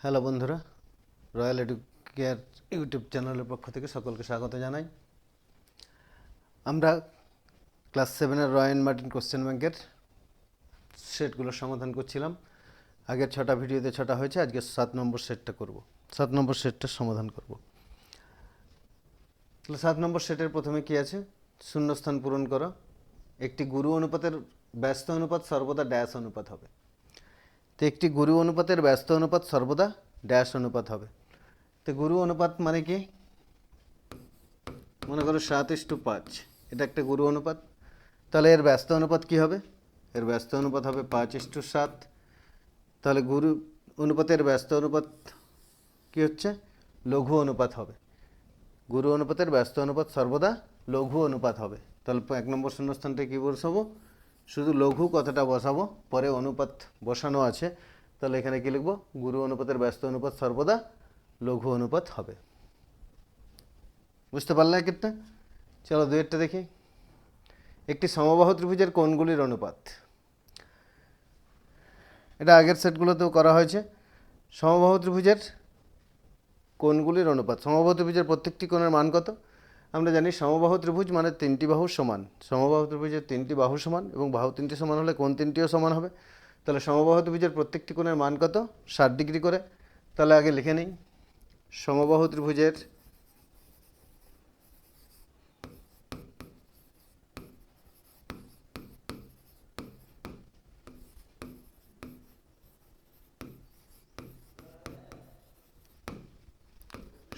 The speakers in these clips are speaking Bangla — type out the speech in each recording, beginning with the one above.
হ্যালো বন্ধুরা, রয়্যাল এডুকেয়ার ইউটিউব চ্যানেলের পক্ষ থেকে সকলকে স্বাগত জানাই। আমরা ক্লাস 7-এর রয় অ্যান্ড মার্টিন কোশ্চেন ব্যাংকের সেটগুলোর সমাধান করছিলাম। আগের 6টা ভিডিওতে 6টা হয়েছে, আজকে 7 নম্বর সেটটা করব, 7 নম্বর সেটটার সমাধান করব। তাহলে 7 নম্বর সেটের প্রথমে কি আছে? শূন্যস্থান পূরণ করো। একটি গুরু অনুপাতের ব্যস্ত অনুপাত সর্বদা ড্যাশ অনুপাত হবে। তো একটি গুরু অনুপাতের ব্যস্ত অনুপাত সর্বদা ড্যাশ অনুপাত হবে। তো গুরু অনুপাত মানে কি? মনে করো 7:5, এটা একটা গুরু অনুপাত। তাহলে এর ব্যস্ত অনুপাত কি হবে? এর ব্যস্ত অনুপাত হবে 5:7। তাহলে গুরু অনুপাতের ব্যস্ত অনুপাত কি হচ্ছে? লঘু অনুপাত হবে। গুরু অনুপাতের ব্যস্ত অনুপাত সর্বদা লঘু অনুপাত হবে। তাহলে 1 নম্বর শূন্যস্থানটা কী বসাবো? শুধু লঘু কথাটা বসাবো, পরে অনুপাত বসানো আছে। তাহলে এখানে কি লিখবো? গুরু অনুপাতের ব্যস্ত অনুপাত সর্বদা লঘু অনুপাত হবে। বুঝতে পারলে একটা? চলো দুয়েরটা দেখি। একটি সমবাহু ত্রিভুজের কোণগুলির অনুপাত। এটা আগের সেটগুলোতেও করা হয়েছে। সমবাহু ত্রিভুজের কোণগুলির অনুপাত। সমবাহু ত্রিভুজের প্রত্যেকটি কোণের মান কত? আমরা জানি সমবাহু ত্রিভুজ মানে 3টি বাহু সমান। সমবাহু ত্রিভুজের 3টি বাহু সমান এবং বাহু 3টি সমান হলে কোণ 3টিও সমান হবে। তাহলে সমবাহু ত্রিভুজের প্রত্যেকটি কোণের মান কত? 60 ডিগ্রি করে। তাহলে আগে লিখে নিই, সমবাহু ত্রিভুজের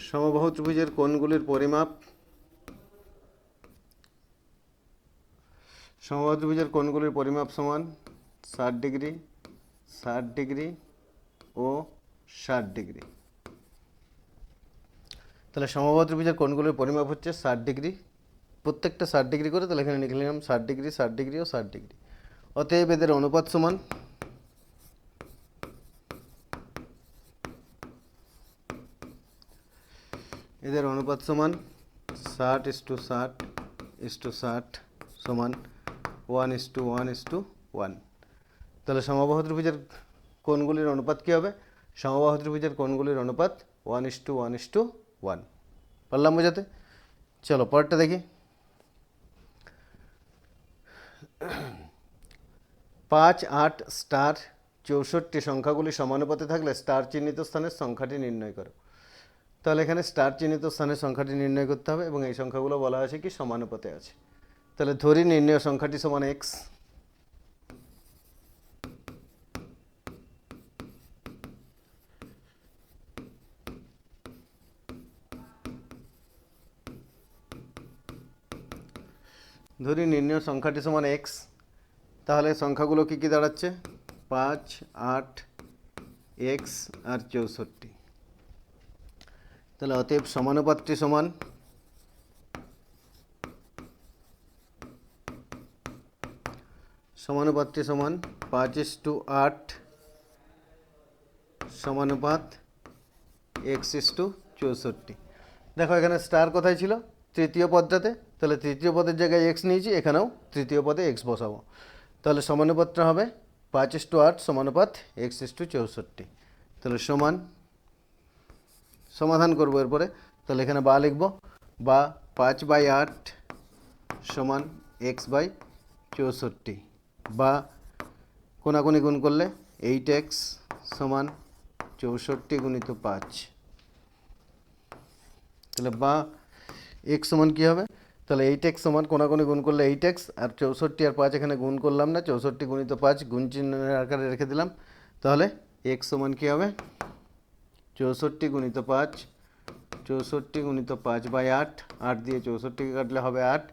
সমবাহু ত্রিভুজের কোণগুলির পরিমাপ। সমবাহু ত্রিভুজের কোণগুলির পরিমাপ সমান 60 ডিগ্রি, 60 ডিগ্রি ও 60 ডিগ্রি। তাহলে সমবাহু ত্রিভুজের কোণগুলির পরিমাপ হচ্ছে 60 ডিগ্রি, প্রত্যেকটা 60 ডিগ্রি করে। তাহলে এখানে লিখে নিলাম 60 ডিগ্রি, 60 ডিগ্রি ও 60 ডিগ্রি। অতএব এদের অনুপাত সমান এদের অনুপাত সমান 60:60:60 সমান 1:1:1। তাহলে সমবাহু ত্রিভুজের কোণগুলির অনুপাত কী হবে? সমবাহু ত্রিভুজের কোণগুলির অনুপাত 1:1:1। পারলাম বোঝাতে? চলো পরেরটা দেখি। 5, 8, স্টার 64 সংখ্যাগুলি সমানুপাতে থাকলে স্টার চিহ্নিত স্থানের সংখ্যাটি নির্ণয় করো। তাহলে এখানে স্টার চিহ্নিত স্থানের সংখ্যাটি নির্ণয় করতে হবে এবং এই সংখ্যাগুলো বলা আছে কি সমানুপাতে আছে। তাহলে ধরি নির্ণয় সংখ্যাটি সমান এক্স। ধরি নির্ণয় সংখ্যাটি সমান এক্স। তাহলে সংখ্যাগুলো কী কী দাঁড়াচ্ছে? 5, 8, এক্স আর 64। তাহলে অতএব সমানুপাতটি সমান সমানুপাতটি সমান 5:8 সমানুপাত x:64। দেখো এখানে স্টার কোথায় ছিল? তৃতীয় পদটাতে। তাহলে তৃতীয় পদের জায়গায় এক্স নিয়েছি, এখানেও তৃতীয় পদে এক্স বসাবো। তাহলে সমানুপাতটা হবে 5:8 সমানুপাত x:64। তাহলে সমান, সমাধান করবো এরপরে। তাহলে এখানে বা লিখব, বা 5/8 সমান x/64, বা কোনাকুনি গুণ করলে 8x সমান 64 গুণিত 5। তাহলে বা এক্স সমান কী হবে? তাহলে 8x সমান কোনাকুনি গুণ করলে 8x, আর 64 আর 5 এখানে গুণ করলাম না, 64 গুণিত 5 গুণ চিহ্নের আকারে রেখে দিলাম। তাহলে এক্স সমান কী হবে? 64 গুণিত 5, 64 গুণিত 5/8, 8 দিয়ে 64কে কাটলে হবে 8,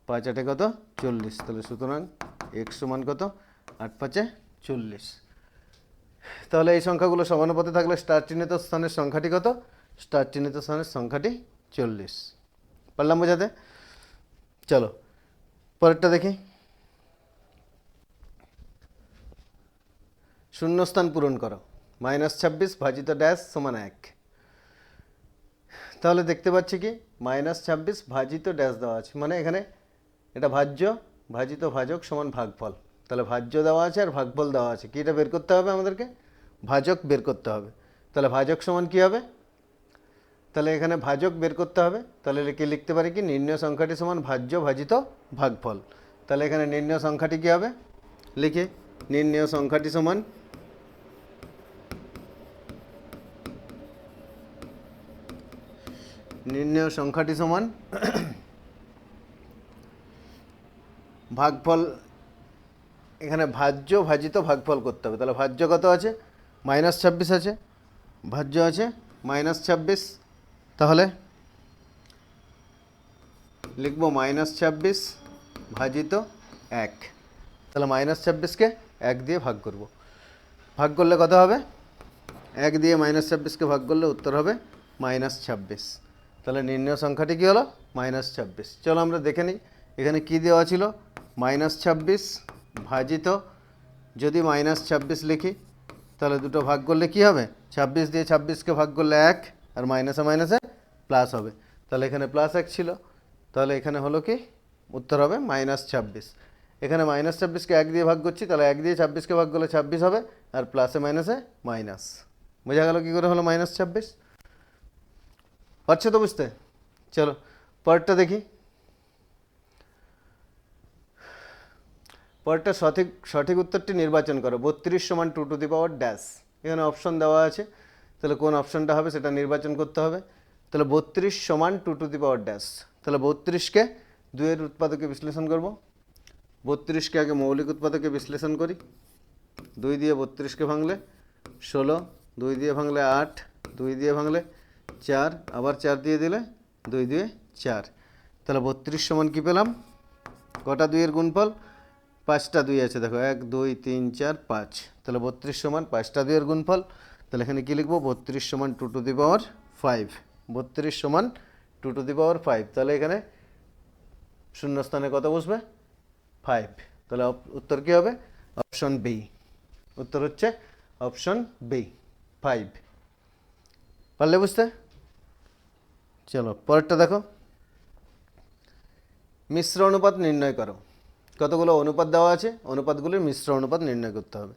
5 8 কত? 40। তাহলে সুতরাং এক্স সমান কত? 8×5 = 40। তাহলে এই সংখ্যাগুলো সমানুপাতে থাকলে স্টার চিহ্নিত স্থানের সংখ্যাটি কত? স্টার চিহ্নিত স্থানের সংখ্যাটি 40। পারলাম বোঝাতে? চলো পরেরটা দেখি। শূন্যস্থান পূরণ করো। -26 ভাজিত ড্যাশ সমান 1। তাহলে দেখতে পাচ্ছি কি -26 ভাজিত ড্যাশ দেওয়া আছে, মানে এখানে এটা ভাজ্য, ভাজিত ভাজক সমান ভাগফল। তাহলে ভাজ্য দেওয়া আছে আর ভাগফল দেওয়া আছে। কি এটা বের করতে হবে আমাদেরকে? ভাজক বের করতে হবে। তাহলে ভাজক সমান কী হবে? তাহলে এখানে ভাজক বের করতে হবে। তাহলে কি লিখতে পারি কি, নির্ণয় সংখ্যাটি সমান ভাজ্য ভাজিত ভাগফল। তাহলে এখানে নির্ণয় সংখ্যাটি কী হবে, লিখে নির্ণয় সংখ্যাটি সমান ভাগফল, এখানে ভাজ্য ভাজিত ভাগফল করতে হবে। তাহলে ভাজ্য কত আছে, -26 আছে, ভাজ্য আছে -26। তাহলে লিখব -26 ভাজিত 1। তাহলে -26কে 1 দিয়ে ভাগ করব। ভাগ করলে কত হবে, 1 দিয়ে -26কে ভাগ করলে উত্তর হবে -26। তাহলে নির্ণয় সংখ্যাটি কী হলো, -26। চলো আমরা দেখে নিই এখানে কি দেওয়া ছিল, -26 ভাজিত, যদি -26 লিখি তাহলে দুটো ভাগ করলে কি হবে, 26 দিয়ে 26কে ভাগ করলে 1, আর মাইনাসে মাইনাসে প্লাস হবে। তাহলে এখানে +1 ছিল, তাহলে এখানে হলো কি, উত্তর হবে -26। এখানে -26কে 1 দিয়ে ভাগ করছি, তাহলে 1 দিয়ে 26কে ভাগ করলে 26 হবে, আর প্লাসে মাইনাসে মাইনাস। বোঝা গেল কী করে হলো -26? পারছো তো বুঝতে? চলো পরেরটা দেখি। পরেরটা সঠিক উত্তরটি নির্বাচন করো। 32 সমান 2 টু দি পাওয়ার ড্যাশ। এখানে অপশন দেওয়া আছে, তাহলে কোন অপশনটা হবে সেটা নির্বাচন করতে হবে। তাহলে 32 সমান 2 টু দি পাওয়ার ড্যাশ। তাহলে 32কে 2 এর উৎপাদকে বিশ্লেষণ করব। 32কে আগে মৌলিক উৎপাদকে বিশ্লেষণ করি। 2 দিয়ে 32কে ভাঙলে 16, 2 দিয়ে ভাঙলে 8, 2 দিয়ে ভাঙলে 4, আবার 4 দিয়ে দিলে 2 দিয়ে 4। তাহলে 32 সমান কী পেলাম, কটা 2 এর গুণফল, 5টা 2 আছে, দেখো 1 2 3 4 5। তাহলে 32 সমান 5টা 2 এর গুণফল। তাহলে এখানে কী লিখবো, 32 সমান 2 টু দি পাওয়ার 5। 32 সমান 2 টু দি পাওয়ার 5। তাহলে এখানে শূন্যস্থানে কত বসবে, 5। তাহলে উত্তর কী হবে, অপশন বি। উত্তর হচ্ছে অপশন বি, 5। পারলে বুঝতে? চলো পরেরটা দেখো। মিশ্র অনুপাত নির্ণয় করো। কতগুলো অনুপাত দেওয়া আছে, অনুপাতগুলির মিশ্র অনুপাত নির্ণয় করতে হবে।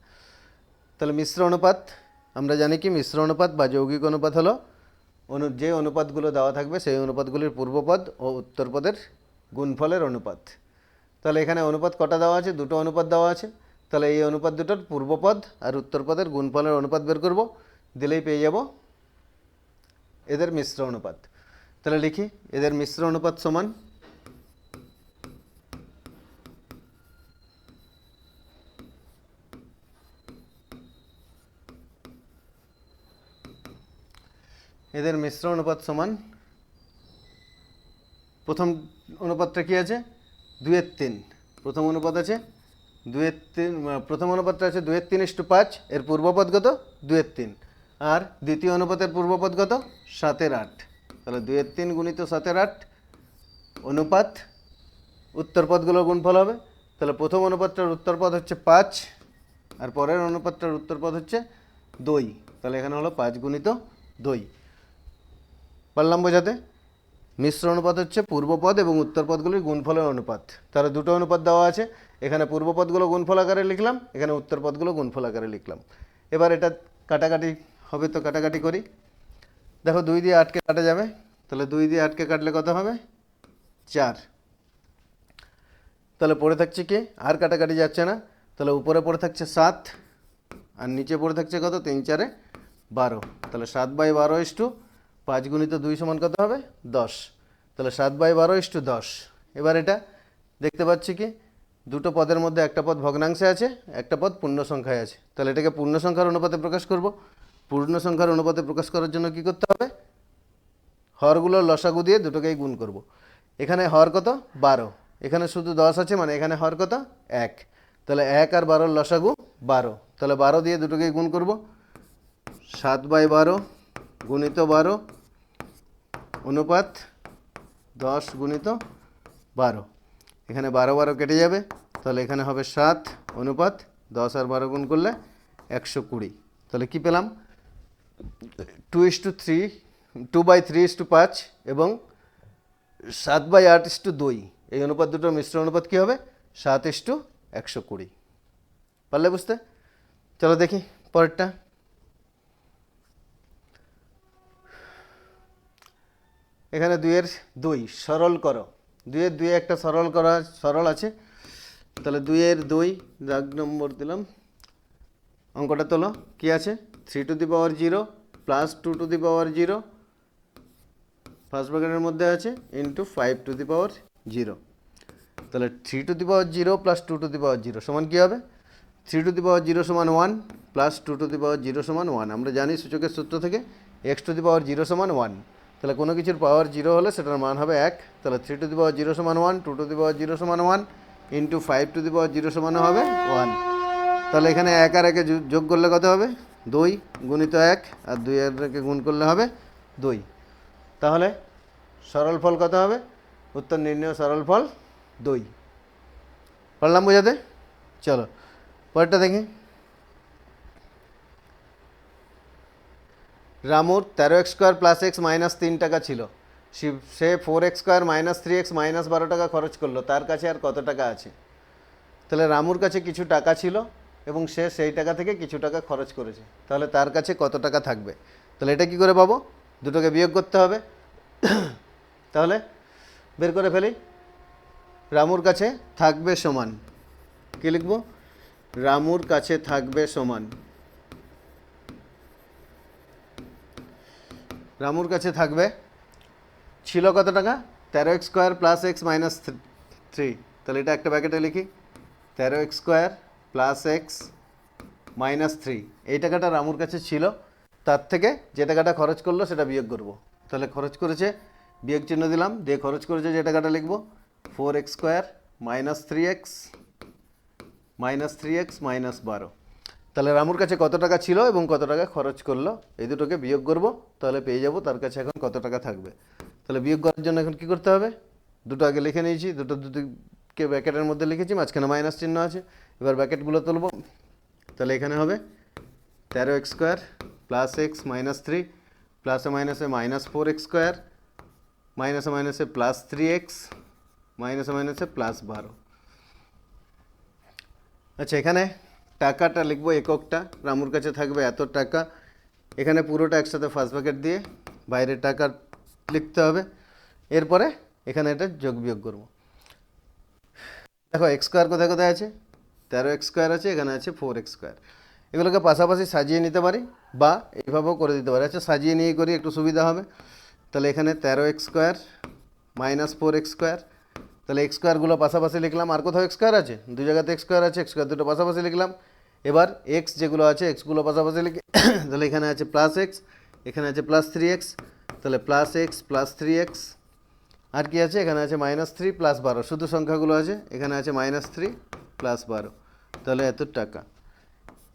তাহলে মিশ্র অনুপাত আমরা জানি কি, মিশ্র অনুপাত বা যৌগিক অনুপাত হলো যে অনুপাতগুলো দেওয়া থাকবে সেই অনুপাতগুলির পূর্বপদ ও উত্তরপদের গুণফলের অনুপাত। তাহলে এখানে অনুপাত কটা দেওয়া আছে, দুটো অনুপাত দেওয়া আছে। তাহলে এই অনুপাত দুটোর পূর্বপদ আর উত্তরপদের গুণফলের অনুপাত বের করব, দিলেই পেয়ে যাব এদের মিশ্র অনুপাত। তাহলে লিখি, এদের মিশ্র অনুপাত সমান প্রথম অনুপাতটা কি আছে, 2:3। প্রথম অনুপাত আছে 2:3, প্রথম অনুপাতটা আছে 2:3:5। এর পূর্বপদ কত, 2:3। আর দ্বিতীয় অনুপাতের পূর্বপদ কত, 7/8। তাহলে 2:3 গুণিত 7/8 অনুপাত উত্তরপদগুলোর গুণফল হবে। তাহলে প্রথম অনুপাতটার উত্তরপদ হচ্ছে 5, আর পরের অনুপাতটার উত্তরপদ হচ্ছে 2। তাহলে এখানে হলো 5 গুণিত 2। পারলাম বোঝাতে? মিশ্র অনুপাত হচ্ছে পূর্বপদ এবং উত্তরপদগুলির গুণফলের অনুপাত। তাহলে দুটো অনুপাত দেওয়া আছে, এখানে পূর্বপদগুলো গুণফল আকারে লিখলাম, এখানে উত্তরপদগুলো গুণফল আকারে লিখলাম। এবার এটা কাটাকাটি হবে, তো কাটাকাটি করি। দেখো 2 দিয়ে 8কে কাটা যাবে, তাহলে 2 দিয়ে 8কে কাটলে কত হবে, 4। তাহলে পড়ে থাকছে কি, আর কাটাকাটি যাচ্ছে না। তাহলে উপরে পড়ে থাকছে 7, আর নিচে পড়ে থাকছে কত, 3 4 12। তাহলে 7/12 5 গুণিত 2 সমান কত হবে, 10। তাহলে 7/12 এবার এটা দেখতে পাচ্ছি কি, দুটো পদের মধ্যে একটা পদ ভগ্নাংশে আছে, একটা পদ পূর্ণ সংখ্যায় আছে। তাহলে এটাকে পূর্ণ সংখ্যার অনুপাতে প্রকাশ করব। পূর্ণ সংখ্যার অনুপাতে প্রকাশ করার জন্য কি করতে হবে, হরগুলোর লসাগু দিয়ে দুটোকেই গুণ করব। এখানে হর কত, 12, এখানে শুধু 10 আছে, মানে এখানে হর কত, 1। তাহলে 1 আর 12 লসাগু 12। তাহলে 12 দিয়ে দুটোকেই গুণ করব। 7/12 গুণিত 12 অনুপাত 10 গুণিত 12। এখানে 12 12 কেটে যাবে, তাহলে এখানে হবে 7 অনুপাত 10 আর 12 গুণ করলে 120। তাহলে কি পেলাম, 2/3:5 এবং 7/8:2। এই অনুপাত দুটোর মিশ্র অনুপাত কী হবে, 7:120। পারলে বুঝতে? চলো দেখি পরেরটা। এখানে 2 এর 2 সরল করো, 2 এর 2 একটা সরল আছে, তাহলে 2 এর 2 দাগ নম্বর দিলাম। অঙ্কটা তোলো, কি আছে 3 to the power 0 plus 2 to the power 0 first ব্র্যাকেটের মধ্যে আছে ইন্টু 5 টু দি পাওয়ার 0। তাহলে 3 to the power 0 plus 2 to the power 0 সমান কী হবে? 3 টু দি পাওয়ার 0 সমান 1 প্লাস 2 টু দি পাওয়ার 0 সমান 1। আমরা জানি সূচকের সূত্র থেকে x টু দি পাওয়ার 0 সমান 1। তাহলে কোনো কিছুর পাওয়ার 0 হলে সেটার মান হবে 1। তাহলে 3 টু দি পাওয়ার 0 সমান 1, 2 টু দি পাওয়ার 0 সমান 1 ইন্টু 5 টু দি পাওয়ার 0 সমান হবে 1। তাহলে এখানে 1 আর 1 যোগ করলে কত হবে? 2 গুণিত 1, আর 2 আর 1 গুণ করলে হবে 2। তাহলে সরল ফল কত হবে? উত্তর নির্ণয় সরল ফল 2। পারলাম বোঝাতে? চলো পরেরটা দেখি। রামুর 13x square plus x minus 3 টাকা ছিল, সে 4x square minus 3x minus 12 টাকা খরচ করলো, তার কাছে আর কত টাকা আছে? তাহলে রামুর কাছে কিছু টাকা ছিল এবং সে সেই টাকা থেকে কিছু টাকা খরচ করেছে, তাহলে তার কাছে কত টাকা থাকবে? তাহলে এটা কি করে পাবো? দুটোকে বিয়োগ করতে হবে। তাহলে বের করে ফেলি। রামুর কাছে থাকবে সমান, কী লিখব? রামুর কাছে থাকবে সমান, রামুর কাছে থাকবে ছিল কত টাকা? 13x square plus x minus 3। তাহলে এটা একটা ব্র্যাকেটে লিখি, 13x square plus x minus 3। এই টাকাটা রামুর কাছে ছিল, তার থেকে যে টাকাটা খরচ করলো সেটা বিয়োগ করব। তাহলে খরচ করেছে, বিয়োগ চিহ্ন দিলাম, দিয়ে খরচ করেছে যে টাকাটা লিখব 4x square minus 3x minus 3x minus 12। তাহলে রামুর কাছে কত টাকা ছিল এবং কত টাকা খরচ করলো, এই দুটোকে বিয়োগ করব, তাহলে পেয়ে যাব তার কাছে এখন কত টাকা থাকবে। তাহলে বিয়োগ করার জন্য এখন কী করতে হবে? দুটো আগে লিখে নিয়েছি, দুটোকে ব্র্যাকেটের মধ্যে লিখেছি, মাঝখানে মাইনাস চিহ্ন আছে। এবার ব্র্যাকেটগুলো তুলব। তাহলে এখানে হবে 13x square plus x minus 3 প্লাসে মাইনাসে মাইনাস 4x স্কোয়ার মাইনাসে মাইনাসে প্লাস 3x মাইনাসে মাইনাসে প্লাস 12। আচ্ছা, এখানে টাকাটা লিখবো এককটা, রামুর কাছে থাকবে এত টাকা। এখানে পুরোটা একসাথে ফার্স্ট ব্র্যাকেট দিয়ে বাইরে টাকা লিখতে হবে। এরপরে এখানে এটা যোগ বিয়োগ করব। দেখো এক্স স্কোয়ার কোথায় কোথায় আছে? 13x স্কোয়ার আছে, এখানে আছে 4x স্কোয়ার। এগুলোকে পাশাপাশি সাজিয়ে নিতে পারি বা এইভাবেও করে দিতে পারি। আচ্ছা, সাজিয়ে নিয়ে করি, একটু সুবিধা হবে। তাহলে এখানে 13x square minus 4x square, তাহলে এক্স স্কোয়ারগুলো পাশাপাশি লিখলাম। আর কোথাও এক্স স্কোয়ার আছে? দু জায়গাতে এক্স স্কোয়ার আছে, এক্স স্কোয়ার দুটো পাশাপাশি লিখলাম। এবার এক্স যেগুলো আছে এক্সগুলো পাশাপাশি লিখে তাহলে এখানে আছে প্লাস এক্স, এখানে আছে প্লাস 3x, তাহলে প্লাস এক্স প্লাস 3x। আর কি আছে? এখানে আছে মাইনাস 3 প্লাস 12, শুধু সংখ্যাগুলো আছে। এখানে আছে মাইনাস 3 প্লাস 12, তাহলে এত টাকা।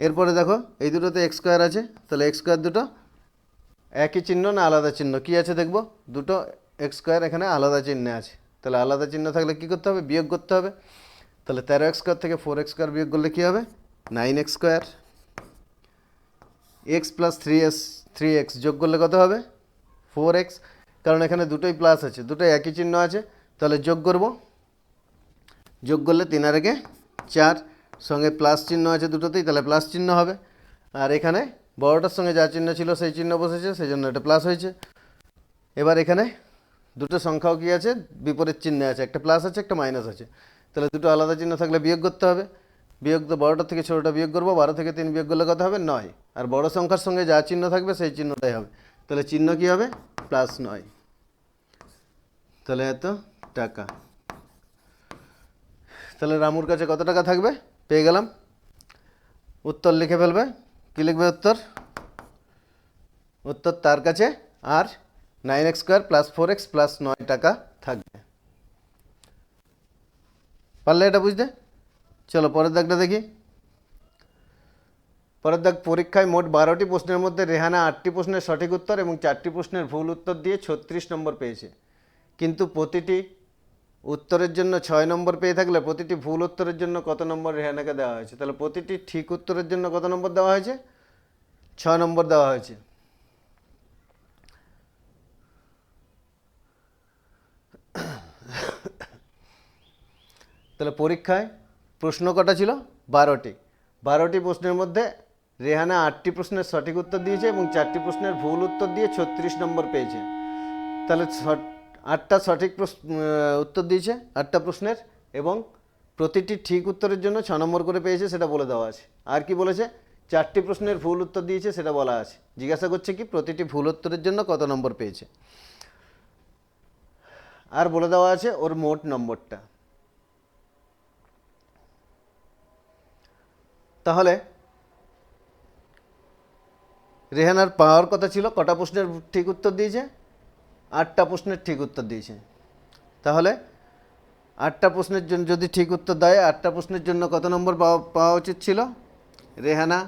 এরপরে দেখো এই দুটোতে এক্স স্কোয়ার আছে, তাহলে এক্স স্কোয়ার দুটো একই চিহ্ন না আলাদা চিহ্ন? কি আছে দেখব, দুটো এক্স স্কোয়ার এখানে আলাদা চিহ্নে আছে। তাহলে আলাদা চিহ্ন থাকলে কী করতে হবে? বিয়োগ করতে হবে। তাহলে 13x স্কোয়ার থেকে 4x স্কোয়ার বিয়োগ করলে কী হবে? 9x square. X plus 3x যোগ করলে কত হবে? 4x, কারণ এখানে দুটোই প্লাস আছে, দুটোই একই চিহ্ন আছে। তাহলে যোগ করব, যোগ করলে 3 আর 1 4, সঙ্গে প্লাস চিহ্ন আছে দুটোতেই, তাহলে প্লাস চিহ্ন হবে। আর এখানে বড়টার সঙ্গে যা চিহ্ন ছিল সেই চিহ্ন বসেছে, সেই জন্য এটা প্লাস হয়েছে। এবার এখানে দুটো সংখ্যাও কি আছে? বিপরীত চিহ্নে আছে, একটা প্লাস আছে একটা মাইনাস আছে। তাহলে দুটো আলাদা চিহ্ন থাকলে বিয়োগ করতে হবে। বিয়োগ তো বড়টা থেকে ছোটোটা বিয়োগ করবো, 12 থেকে 3 বিয়োগ করলে কত হবে? 9। আর বড় সংখ্যার সঙ্গে যা চিহ্ন থাকবে সেই চিহ্নটাই হবে, তাহলে চিহ্ন কী হবে? প্লাস 9। তাহলে এত টাকা। তাহলে রামুর কাছে কত টাকা থাকবে পেয়ে গেলাম। উত্তর লিখে ফেলবে। কী লিখবে উত্তর? উত্তর তার কাছে আর 9x square plus 4x plus 9 টাকা থাকবে। পারলে এটা বুঝতে? চলো পরের দাগটা দেখি। পরের দাগ, পরীক্ষায় মোট 12টি প্রশ্নের মধ্যে রেহানা 8টি প্রশ্নের সঠিক উত্তর এবং 4টি প্রশ্নের ভুল উত্তর দিয়ে 36 নম্বর পেয়েছে, কিন্তু প্রতিটি উত্তরের জন্য 6 নম্বর পেয়ে থাকলে প্রতিটি ভুল উত্তরের জন্য কত নম্বর রেহানাকে দেওয়া হয়েছে? তাহলে প্রতিটি ঠিক উত্তরের জন্য কত নম্বর দেওয়া হয়েছে? 6 নম্বর দেওয়া হয়েছে। তাহলে পরীক্ষায় প্রশ্ন কটা ছিল? 12টি। 12টি প্রশ্নের মধ্যে রেহানা 8টি প্রশ্নের সঠিক উত্তর দিয়েছে এবং 4টি প্রশ্নের ভুল উত্তর দিয়ে 36 নম্বর পেয়েছে। তাহলে 8টা সঠিক উত্তর দিয়েছে 8টা প্রশ্নের, এবং প্রতিটি ঠিক উত্তরের জন্য 6 নম্বর করে পেয়েছে, সেটা বলে দেওয়া আছে। আর কি বলেছে, 4টি প্রশ্নের ভুল উত্তর দিয়েছে, সেটা বলা আছে। জিজ্ঞাসা করছে কি প্রতিটি ভুল উত্তরের জন্য কত নম্বর পেয়েছে, আর বলে দেওয়া আছে ওর মোট নম্বরটা। তাহলে রেহানার পাওয়ার কথা ছিল, কটা প্রশ্নের ঠিক উত্তর দিয়েছে, 8টা প্রশ্নের ঠিক উত্তর দিয়েছে। তাহলে 8টা প্রশ্নের জন্য যদি ঠিক উত্তর দেয়, 8টা প্রশ্নের জন্য কত নম্বর পাওয়া উচিত ছিল রেহানা?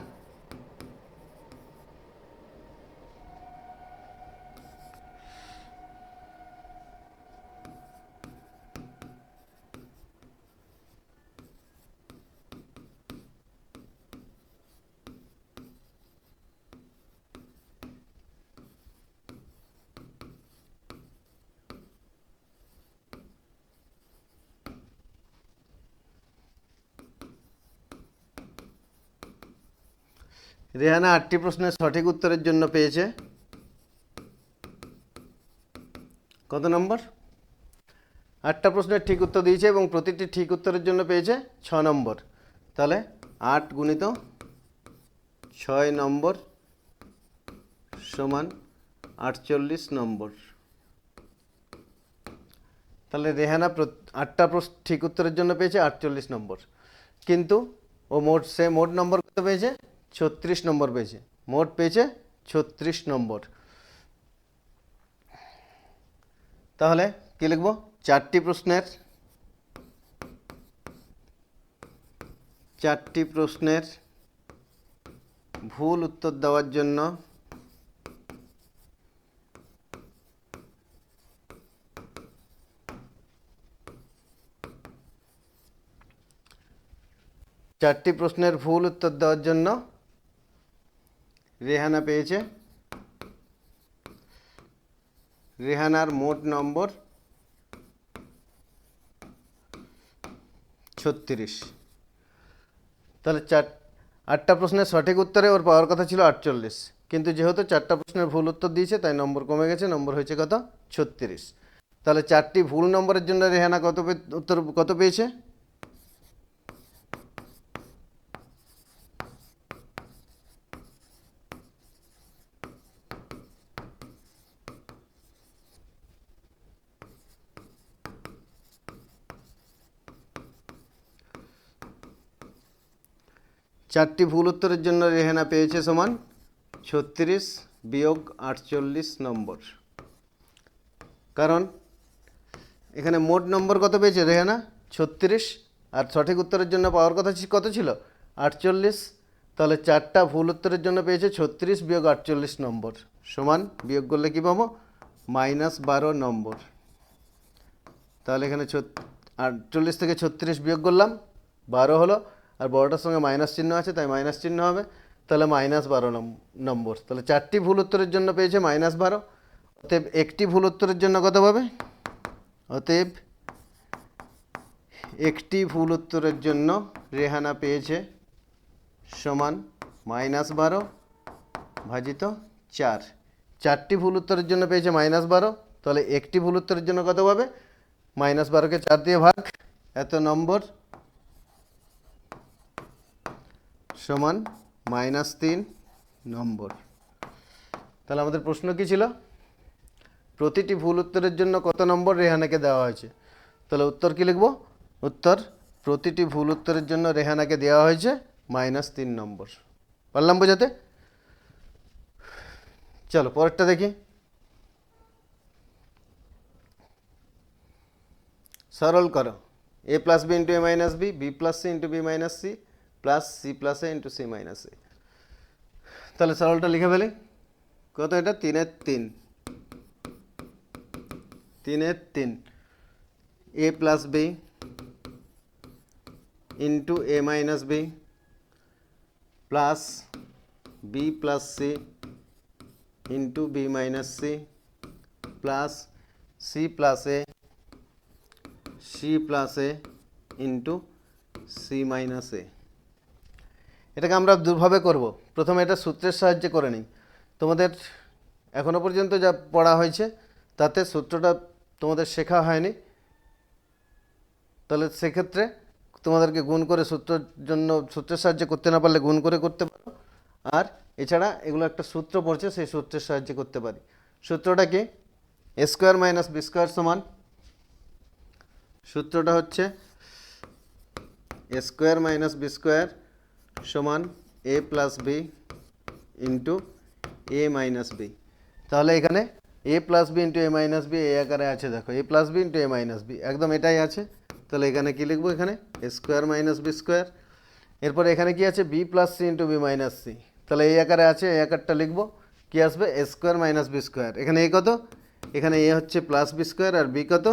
রেহানা 8টি প্রশ্নের সঠিক উত্তরের জন্য পেয়েছে কত নম্বর? 8টা প্রশ্নের ঠিক উত্তর দিয়েছে এবং প্রতিটি ঠিক উত্তরের জন্য পেয়েছে 6 নম্বর। তাহলে 8 গুণিত 6 নম্বর সমান 48 নম্বর। তাহলে রেহানা 8টা ঠিক উত্তরের জন্য পেয়েছে 48 নম্বর, কিন্তু ও মোট নম্বর কত পেয়েছে? 36 নম্বর পেয়েছে। মোট পেয়েছে 36 নম্বর। তাহলে কি লিখব? 4টি প্রশ্নের ভুল উত্তর দেওয়ার জন্য রেহানা পেয়েছে, রেহানার মোট নম্বর 36। তাহলে 8টা প্রশ্নের সঠিক উত্তরে ওর পাওয়ার কথা ছিল 48, কিন্তু যেহেতু 4টা প্রশ্নের ভুল উত্তর দিয়েছে তাই নম্বর কমে গেছে, নম্বর হয়েছে কত? 36। তাহলে 4টি ভুল নম্বরের জন্য রেহানা উত্তর কত পেয়েছে? চারটি ভুল উত্তরের জন্য রেহানা পেয়েছে সমান 36 বিয়োগ 48 নম্বর। কারণ এখানে মোট নম্বর কত পেয়েছে রেহানা? 36, আর সঠিক উত্তরের জন্য পাওয়ার কথা কত ছিল? 48। তাহলে 4টা ভুল উত্তরের জন্য পেয়েছে 36 বিয়োগ 48 নম্বর, সমান বিয়োগ করলে কী পাবো? -12 নম্বর। তাহলে এখানে 48 থেকে 36 বিয়োগ করলাম, 12 হলো, আর বড়টার সঙ্গে মাইনাস চিহ্ন আছে তাই মাইনাস চিহ্ন হবে। তাহলে -12 নম্বর। তাহলে 4টি ভুল উত্তরের জন্য পেয়েছে -12। অতএব একটি ভুল উত্তরের জন্য কত পাবে? অতএব একটি ভুল উত্তরের জন্য রেহানা পেয়েছে সমান -12 ভাজিত 4। 4টি ভুল উত্তরের জন্য পেয়েছে -12, তাহলে একটি ভুল উত্তরের জন্য কত পাবে? -12কে 4 দিয়ে ভাগ, এত নম্বর সমান -3 নম্বর। তাহলে আমাদের প্রশ্ন কি ছিল? প্রতিটি ভুল উত্তরের জন্য কত নম্বর রেহানাকে দেওয়া হয়েছে? তাহলে উত্তর কি লিখব? উত্তর, প্রতিটি ভুল উত্তরের জন্য রেহানাকে দেওয়া হয়েছে -3 নম্বর। পারলাম বোঝাতে? চলো পরেরটা দেখি। সরল করো। a plus B into A minus B, B plus C into B minus C, plus C plus A into C minus A. তাহলে সরলটা লিখে ফেলি। কত এটা? 3 এর 3, 3 এর 3, a plus B into A minus B, plus B plus C into B minus C, plus C plus A into C minus A. এটাকে আমরা দুভাবে করব। প্রথমে এটা সূত্রের সাহায্যে করে নিই। তোমাদের এখনো পর্যন্ত যা পড়া হয়েছে তাতে সূত্রটা তোমাদের শেখা হয়নি, তাহলে সেক্ষেত্রে তোমাদেরকে গুণ করে সূত্রের সাহায্যে করতে না পারলে গুণ করে করতে পারো। আর এছাড়া এগুলো একটা সূত্র পড়ছে, সেই সূত্রের সাহায্যে করতে পারি। সূত্রটা কি? A square minus B square সমান, সূত্রটা হচ্ছে A square minus B square সমান A plus B into A minus B. তাহলে এখানে A plus B into A minus B এই আকারে আছে, দেখো A plus B into A minus B একদম এটাই আছে। তাহলে এখানে কি লিখবো? এখানে A square minus B square. এরপর এখানে কি আছে? B plus C into B minus C. তাহলে এই আকারে আছে, এই আকারটা লিখবো, কি আসবে? A square minus B square. এখানে এ কত? এখানে এ হচ্ছে প্লাস বি স্কোয়ার আর বি কত?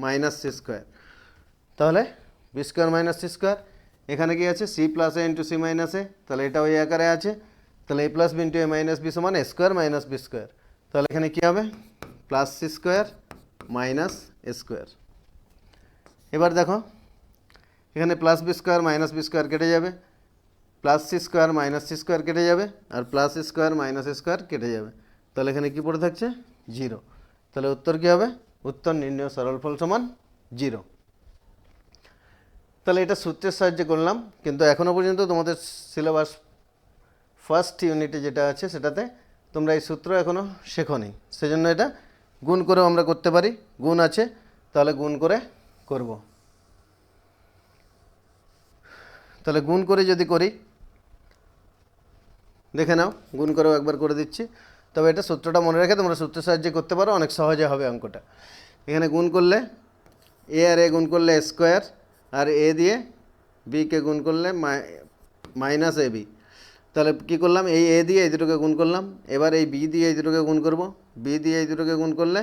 Minus C square. তাহলে B square minus C square. এখানে কি আছে? C plus A into C minus A. তাহলে এটাও এই আকারে আছে। তাহলে A plus B into A minus B সমান A square minus B square. তাহলে এখানে কী হবে? Plus C square minus A square. এবার দেখো এখানে plus B square minus B square কেটে যাবে, plus C square minus C square কেটে যাবে, আর প্লাস স্কোয়ার মাইনাস স্কোয়ার কেটে যাবে। তাহলে এখানে কী পড়ে থাকছে? 0। তাহলে উত্তর কী হবে? উত্তর নির্ণয় সরলফল সমান 0। তাহলে এটা সূত্রের সাহায্যে করলাম, কিন্তু এখনও পর্যন্ত তোমাদের সিলেবাস ফার্স্ট ইউনিটে যেটা আছে সেটাতে তোমরা এই সূত্র এখনও শেখোনি, সেজন্য এটা গুণ করেও আমরা করতে পারি। গুণ আছে, তাহলে গুণ করে করব। তাহলে গুণ করে যদি করি, দেখে নাও, গুণ করেও একবার করে দিচ্ছি। তবে এটা সূত্রটা মনে রেখে তোমরা সূত্রের সাহায্যে করতে পারো, অনেক সহজে হবে অঙ্কটা। এখানে গুণ করলে এ আর এ গুণ করলে স্কোয়ার, আর এ দিয়ে বিকে গুণ করলে মাইনাস এ বি। তাহলে কী করলাম? এই এ দিয়ে এই দুটোকে গুণ করলাম। এবার এই বি দিয়ে এই দুটোকে গুণ করব। বি দিয়ে এই দুটোকে গুণ করলে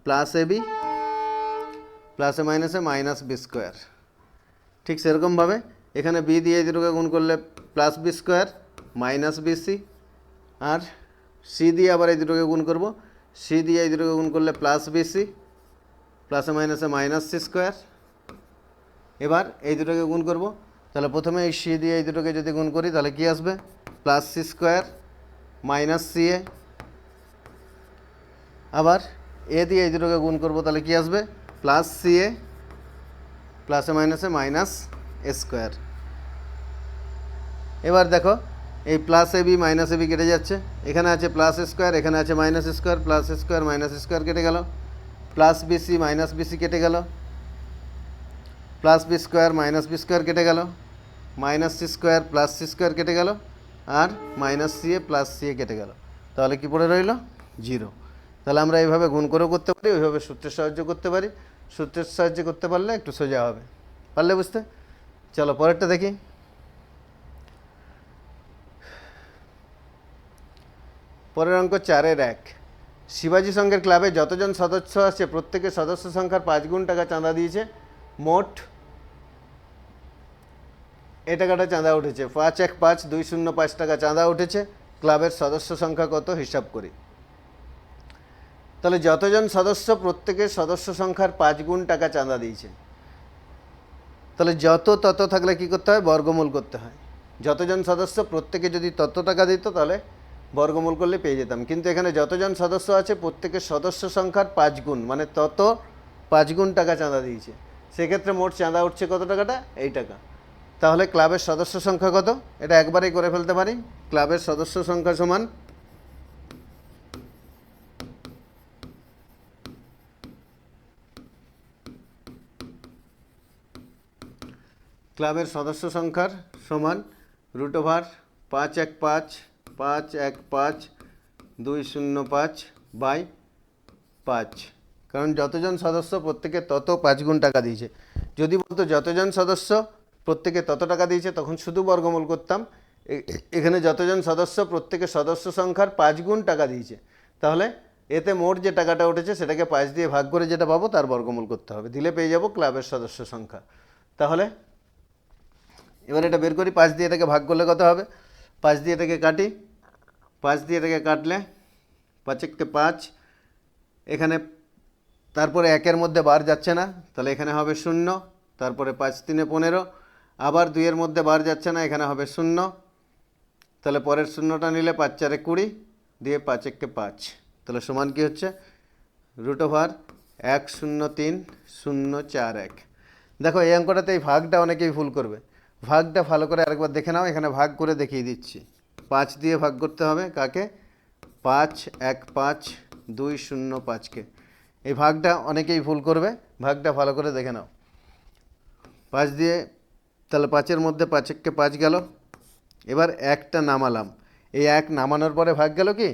প্লাস এ বি প্লাসে মাইনাসে মাইনাস বি স্কোয়ার। ঠিক সেরকমভাবে এখানে বি দিয়ে এই দুটোকে গুণ করলে plus B square minus BC, আর সি দিয়ে আবার এই দুটোকে গুণ করব। সি দিয়ে এই দুটোকে গুণ করলে প্লাস বিসি প্লাসে মাইনাসে মাইনাস সি স্কোয়ার। এবার এই দুটোকে গুণ করব। তাহলে প্রথমে এই সি দিয়ে এই দুটোকে যদি গুণ করি তাহলে কি আসবে? Plus C square minus C A. আবার এ দিয়ে এই দুটোকে গুণ করব, তাহলে কি আসবে? প্লাস সি এ প্লাসে মাইনাসে মাইনাস এ স্কোয়ার। এবার দেখো এই plus A B minus A B কেটে যাচ্ছে। এখানে আছে প্লাস স্কোয়ার, এখানে আছে minus square, plus square minus square কেটে গেল। প্লাস বিসি মাইনাস বিসি কেটে গেল, plus B square minus B square কেটে গেল, minus C square plus C square কেটে গেল, আর minus C A plus C A কেটে গেল। তাহলে কি পড়ে রইল? 0। তাহলে আমরা এইভাবে গুণ করেও করতে পারি, ওইভাবে সূত্রের সাহায্য করতে পারি। সূত্রের সাহায্যে করতে পারলে একটু সোজা হবে। পারলে বুঝতে? চলো পরেরটা দেখি। পরের অঙ্ক 4-1। শিবাজি সংঘের ক্লাবে যতজন সদস্য আছে প্রত্যেকের সদস্য সংখ্যার 5 গুণ টাকা চাঁদা দিয়েছে। মোট এই টাকাটা চাঁদা উঠেছে 5,1,5,205 টাকা চাঁদা উঠেছে। ক্লাবের সদস্য সংখ্যা কত হিসাব করি। তাহলে যতজন সদস্য প্রত্যেকের সদস্য সংখ্যার 5 গুণ টাকা চাঁদা দিয়েছে। তাহলে যত তত থাকলে কি করতে হয়? বর্গমূল করতে হয়। যতজন সদস্য প্রত্যেকে যদি তত টাকা দিত তাহলে বর্গমূল করলে পেয়ে যেতাম, কিন্তু এখানে যতজন সদস্য আছে প্রত্যেকের সদস্য সংখ্যার 5 গুণ, মানে তত 5 গুণ টাকা চাঁদা দিয়েছে। সেক্ষেত্রে মোট চাঁদা উঠছে কত টাকাটা? এই টাকা। তাহলে ক্লাবের সদস্য সংখ্যা কত? এটা একবারেই করে ফেলতে পারি। ক্লাবের সদস্য সংখ্যা সমান ক্লাবের সদস্য সংখ্যার সমান √5,1,5,5,205/5, কারণ যতজন সদস্য প্রত্যেকে তত 5 গুণ টাকা দিয়েছে। যদি বলতো যতজন সদস্য প্রত্যেকে তত টাকা দিয়েছে তখন শুধু বর্গমূল করতাম। এখানে যতজন সদস্য প্রত্যেকে সদস্য সংখ্যার 5 গুণ টাকা দিয়েছে, তাহলে এতে মোট যে টাকাটা উঠেছে সেটাকে 5 দিয়ে ভাগ করে যেটা পাবো তার বর্গমূল করতে হবে, দিলে পেয়ে যাব ক্লাবের সদস্য সংখ্যা। তাহলে এবার এটা বের করি। 5 দিয়ে এটাকে ভাগ করলে কত হবে? 5 দিয়ে এটাকে কাটি। 5 দিয়ে এটাকে কাটলে 5-1-5, এখানে তারপরে 1-এর মধ্যে বার যাচ্ছে না, তাহলে এখানে হবে 0। তারপরে 5-3-15, আবার 2-এর মধ্যে বার যাচ্ছে না, এখানে হবে 0। তাহলে পরের শূন্যটা নিলে 5-4-20 দিয়ে 5-1-5, তাহলে সমান কি হচ্ছে? 1/103041। দেখো এই অঙ্কটাতে এই ভাগটা অনেকেই ভুল করবে। ভাগটা ভালো করে আরেকবার দেখে নাও, এখানে ভাগ করে দেখিয়ে দিচ্ছি। 5 দিয়ে ভাগ করতে হবে কাকে? 51525কে। এই ভাগটা অনেকেই ভুল করবে, ভাগটা ভালো করে দেখে নাও। 5 দিয়ে, তাহলে 5-এর মধ্যে 5 5 গেল। এবার একটা নামালাম, এই 1 নামানোর পরে ভাগ গেল কি?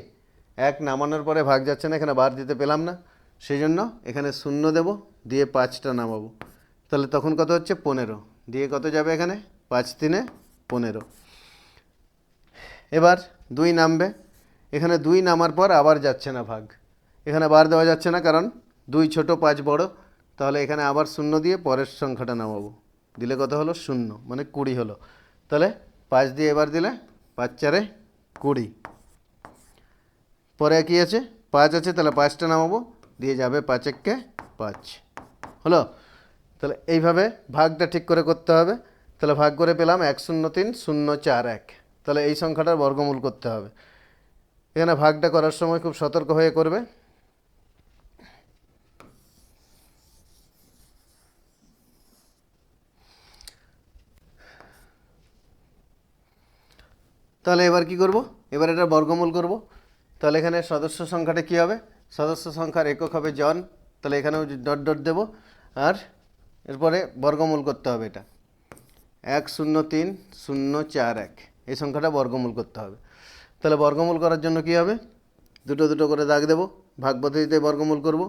1 নামানোর পরে ভাগ যাচ্ছে না, এখানে বার দিতে পেলাম না, সেই জন্য এখানে 0 দেব, দিয়ে 5টা নামাবো। তাহলে তখন কত হচ্ছে? 15। দিয়ে কত যাবে এখানে? 5 3 15। এবার 2 নামবে, এখানে 2 নামার পর আবার যাচ্ছে না ভাগ, এখানে বার দেওয়া যাচ্ছে না কারণ 2 ছোট 5 বড়। তাহলে এখানে আবার 0 দিয়ে পরের সংখ্যাটা নামাবো, দিলে কত হলো? 0, মানে 20 হলো। তাহলে 5 দিয়ে এবার দিলে 5 4 20। পরে কি আছে? 5 আছে, তাহলে 5টা নামাবো, দিয়ে যাবে 5 1 5 হলো। তাহলে এইভাবে ভাগটা ঠিক করে করতে হবে। তাহলে ভাগ করে পেলাম 103,041। তাহলে এই সংখ্যাটার বর্গমূল করতে হবে। এখানে ভাগটা করার সময় খুব সতর্ক হয়ে করবে। তাহলে এবার কি করব? এবার এটা বর্গমূল করব। তাহলে এখানে সদস্য সংখ্যাটা কি হবে? সদস্য সংখ্যার একক হবে জন। তাহলে এখানেও ডট ডট দেব, আর এরপরে বর্গমূল করতে হবে। এটা 103,041 এই সংখ্যাটা বর্গমূল করতে হবে। তাহলে বর্গমূল করার জন্য কি হবে? দুটো দুটো করে দাগ দেব, ভাগ পদ্ধতিতে বর্গমূল করব।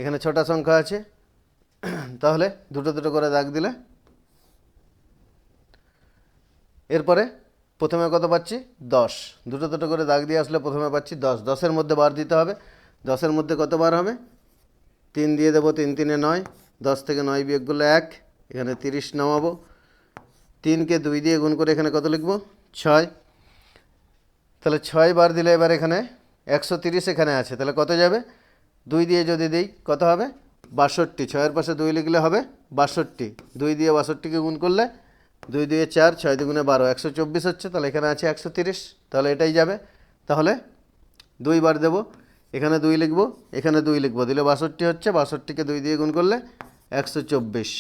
এখানে 6টা সংখ্যা আছে, তাহলে দুটো দুটো করে দাগ দিলে, এরপরে প্রথমে কত পাচ্ছি? 10। দুটো দুটো করে দাগ দিয়ে আসলে প্রথমে পাচ্ছি 10। 10-এর মধ্যে বার দিতে হবে। 10-এর মধ্যে কত বার হবে? 3 দিয়ে দেবো, 3 3 9। 10 থেকে 9 বিয়োগ করলে 1, এখানে 30 নামাবো। 3কে 2 দিয়ে গুণ করে এখানে কত লিখব? 6। তাহলে 6 বার দিলে এবার এখানে 130 এখানে আছে, তাহলে কত যাবে? 2 দিয়ে যদি দিই কত হবে? 62। 6-এর পাশে 2 লিখলে হবে 62। 2 দিয়ে 62কে গুণ করলে 2 2 4, 6 2 12, 124 হচ্ছে। তাহলে এখানে আছে 130, তাহলে এটাই যাবে। তাহলে 2 বার দেবো, এখানে 2 লিখব, এখানে 2 লিখব, দিলে 62 হচ্ছে। 62কে 2 দিয়ে গুণ করলে 124।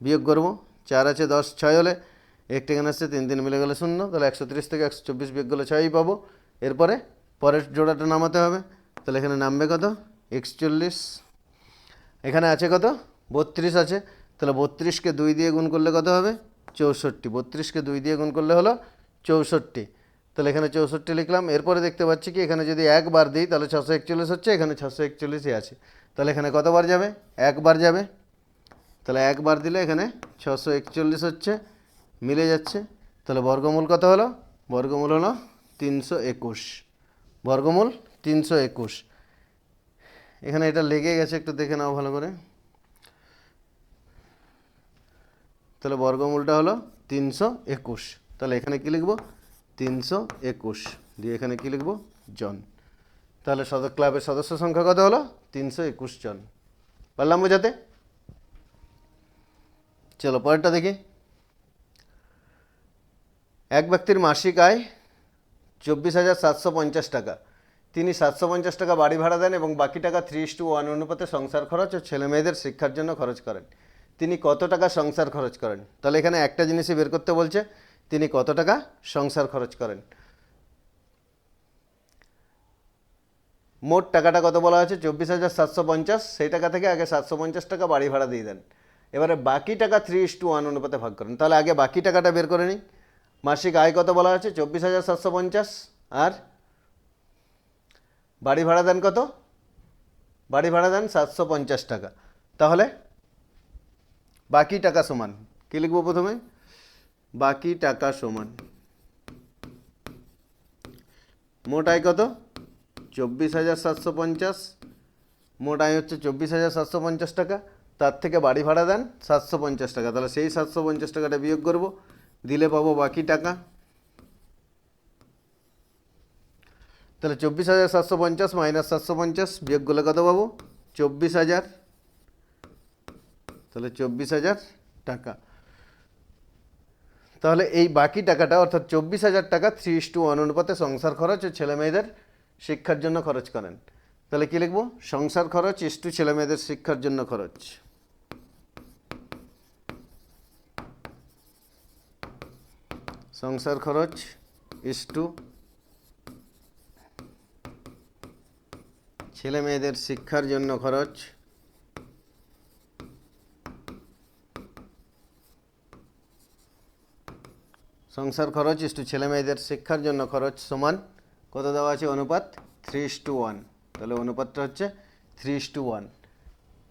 বিয়োগ করব, 4 আছে 10, 6 হলে একটা এখানে আসছে, 3 3 মিলে গেলে 0। তাহলে 130 থেকে 124 বিয়োগ করলে 6ই পাবো। এরপরে পরের জোড়াটা নামাতে হবে। তাহলে এখানে নামবে কত? 41। এখানে আছে কত? 32 আছে। তাহলে 32কে 2 দিয়ে গুণ করলে কত হবে? 64। 32কে 2 দিয়ে গুণ করলে হলো 64। তাহলে এখানে 64 লিখলাম। এরপরে দেখতে পাচ্ছি কি এখানে যদি 1 বার দিই তাহলে 641 হচ্ছে, এখানে 641ই আছে। তাহলে এখানে কতবার যাবে? 1 বার যাবে। তাহলে 1 বার দিলে এখানে 641 হচ্ছে, মিলে যাচ্ছে। তাহলে বর্গমূল কত হলো? বর্গমূল হলো 321। বর্গমূল 321। এখানে এটা লেগে গেছে, একটু দেখে নাও ভালো করে। তাহলে বর্গমূলটা হলো 321। তাহলে এখানে কি লিখব? 321, দিয়ে এখানে কি লিখব? জন। তাহলে ক্লাবের সদস্য সংখ্যা কত হলো? 321 জন। পারলাম বোঝাতে? চলো পরেরটা দেখি। এক ব্যক্তির মাসিক আয় 24,750 টাকা। তিনি 750 টাকা বাড়ি ভাড়া দেন এবং বাকি টাকা 3:1 অনুপাতে সংসার খরচ ও ছেলে মেয়েদের শিক্ষার জন্য খরচ করেন। তিনি কত টাকা সংসার খরচ করেন? তাহলে এখানে একটা জিনিসই বের করতে বলছে, তিনি কত টাকা সংসার খরচ করেন। মোট টাকাটা কত বলা আছে? 24,750। সেই টাকা থেকে আগে 750 টাকা বাড়ি ভাড়া দিয়ে দেন। এবারে বাকি টাকা 3:1 অনুপাতে ভাগ করেন। তাহলে আগে বাকি টাকাটা বের করে নিই। মাসিক আয় কত বলা আছে? 24,750, আর বাড়ি ভাড়া দেন কত? বাড়ি ভাড়া দেন 750 টাকা। তাহলে বাকি টাকা সমান কি লিখবো? প্রথমে বাকি টাকা সমান মোট আয় কত? 24,750। মোট আয় হচ্ছে 24,750 টাকা, তার থেকে বাড়ি ভাড়া দেন 750 টাকা। তাহলে সেই 750 টাকাটা বিয়োগ করব, দিলে পাবো বাকি টাকা। তাহলে 24,750 মাইনাস 750 বিয়োগ করলে কত পাবো? 24,000। তাহলে 24,000 টাকা। তাহলে এই বাকি টাকাটা অর্থাৎ 24,000 টাকা 3:1 অনুপাতে সংসার খরচ ও ছেলে মেয়েদের শিক্ষার জন্য খরচ করেন। তাহলে কি লিখবো? সংসার খরচ ইস্টু ছেলে মেয়েদের শিক্ষার জন্য খরচ। সংসার খরচ ইস্টু ছেলে মেয়েদের শিক্ষার জন্য খরচ। সংসার খরচ ইস্টু ছেলে মেয়েদের শিক্ষার জন্য খরচ সমান কত দেওয়া আছে? অনুপাত 3:1। তাহলে অনুপাতটা হচ্ছে 3:1।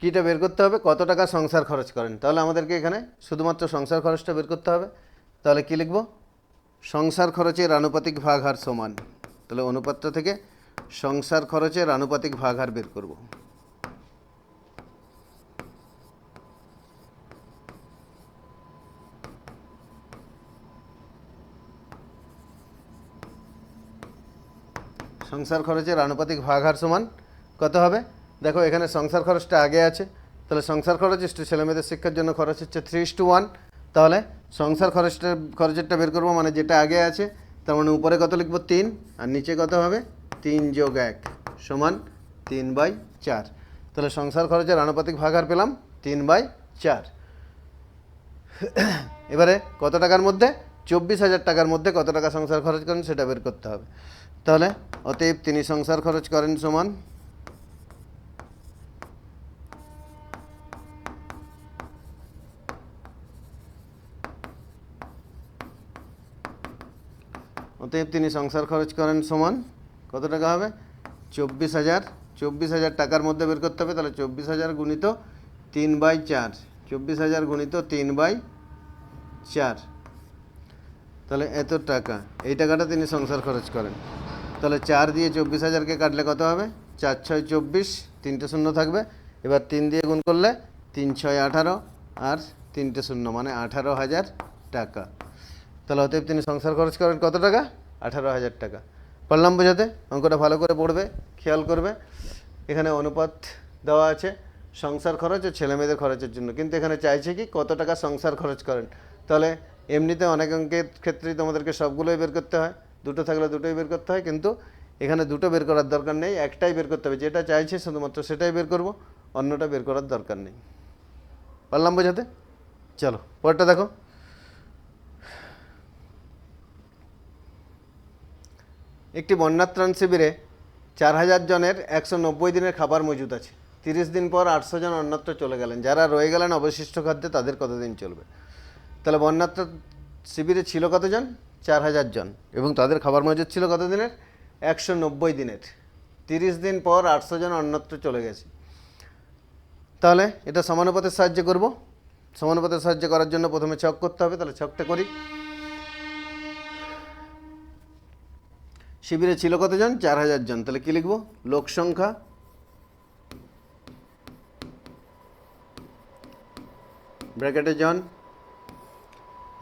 কীটা বের করতে হবে? কত টাকা সংসার খরচ করেন। তাহলে আমাদেরকে এখানে শুধুমাত্র সংসার খরচটা বের করতে হবে। তাহলে কি লিখব? সংসার খরচের আনুপাতিক ভাগহার সমান। তাহলে অনুপাতটা থেকে সংসার খরচের আনুপাতিক ভাগহার বের করব। সংসার খরচের আনুপাতিক ভাগহার সমান কত হবে? দেখো এখানে সংসার খরচটা আগে আছে, তাহলে সংসার খরচ ইস্টু ছেলেমেয়েদের শিক্ষার জন্য খরচ হচ্ছে 3:1। তাহলে সংসার খরচেরটা বের করবো, মানে যেটা আগে আছে, তার মানে উপরে কত লিখবো? 3, আর নিচে কত হবে? 3 + 1 সমান 3/4। তাহলে সংসার খরচের আনুপাতিক ভাগহার পেলাম 3/4। এবারে কত টাকার মধ্যে? 24,000 টাকার মধ্যে কত টাকা সংসার খরচ করেন সেটা বের করতে হবে। তাহলে অতএব তিনি সংসার খরচ করেন সমান কত টাকা হবে? 24,000। 24,000 টাকার মধ্যে বের করতে হবে। তাহলে 24,000 গুণিত 3/4, 24,000 গুণিত 3/4, তাহলে এত টাকা। এই টাকাটা তিনি সংসার খরচ করেন। তাহলে 4 দিয়ে 24,000কে কাটলে কত হবে? 4 × 6 = 24, 3টে শূন্য থাকবে। এবার 3 দিয়ে গুণ করলে 3 × 6 = 18, আর 3টে শূন্য মানে 18,000 টাকা। তাহলে অতএব তিনি সংসার খরচ করেন কত টাকা? 18,000 টাকা। পারলাম বোঝাতে? অঙ্কটা ভালো করে পড়বে, খেয়াল করবে। এখানে অনুপাত দেওয়া আছে সংসার খরচ ও ছেলেমেয়েদের খরচের জন্য, কিন্তু এখানে চাইছে কি কত টাকা সংসার খরচ করেন। তাহলে এমনিতে অনেক অঙ্কের ক্ষেত্রেই তোমাদেরকে সবগুলোই বের করতে হয়, দুটো থাকলে দুটোই বের করতে হয়, কিন্তু এখানে দুটো বের করার দরকার নেই, একটাই বের করতে হবে। যেটা চাইছে শুধুমাত্র সেটাই বের করব, অন্যটা বের করার দরকার নেই। পারলাম বোঝাতে? চলো পরেরটা দেখো। একটি বন্যাত্রাণ শিবিরে 4,000 জনের 190 দিনের খাবার মজুদ আছে। 30 দিন পর 800 জন অন্যত্র চলে গেলেন। যারা রয়ে গেলেন অবশিষ্ট খাদ্যে, তাদের কতদিন চলবে? তাহলে বন্যাত্রাণ শিবিরে ছিল কতজন? 4,000 জন, এবং তাদের খাবার মজুদ ছিল কত দিনের? 190 দিনের। 30 দিন পর 800 জন অন্যত্র চলে গেছে। তাহলে এটা সমানুপাতের সাহায্যে করব। সমানুপাতের সাহায্যে করার জন্য প্রথমে ছক করতে হবে। তাহলে ছকটা করি। শিবিরে ছিল কতজন? 4,000 জন। তাহলে কি লিখব? লোক সংখ্যা ব্র্যাকেটে জন,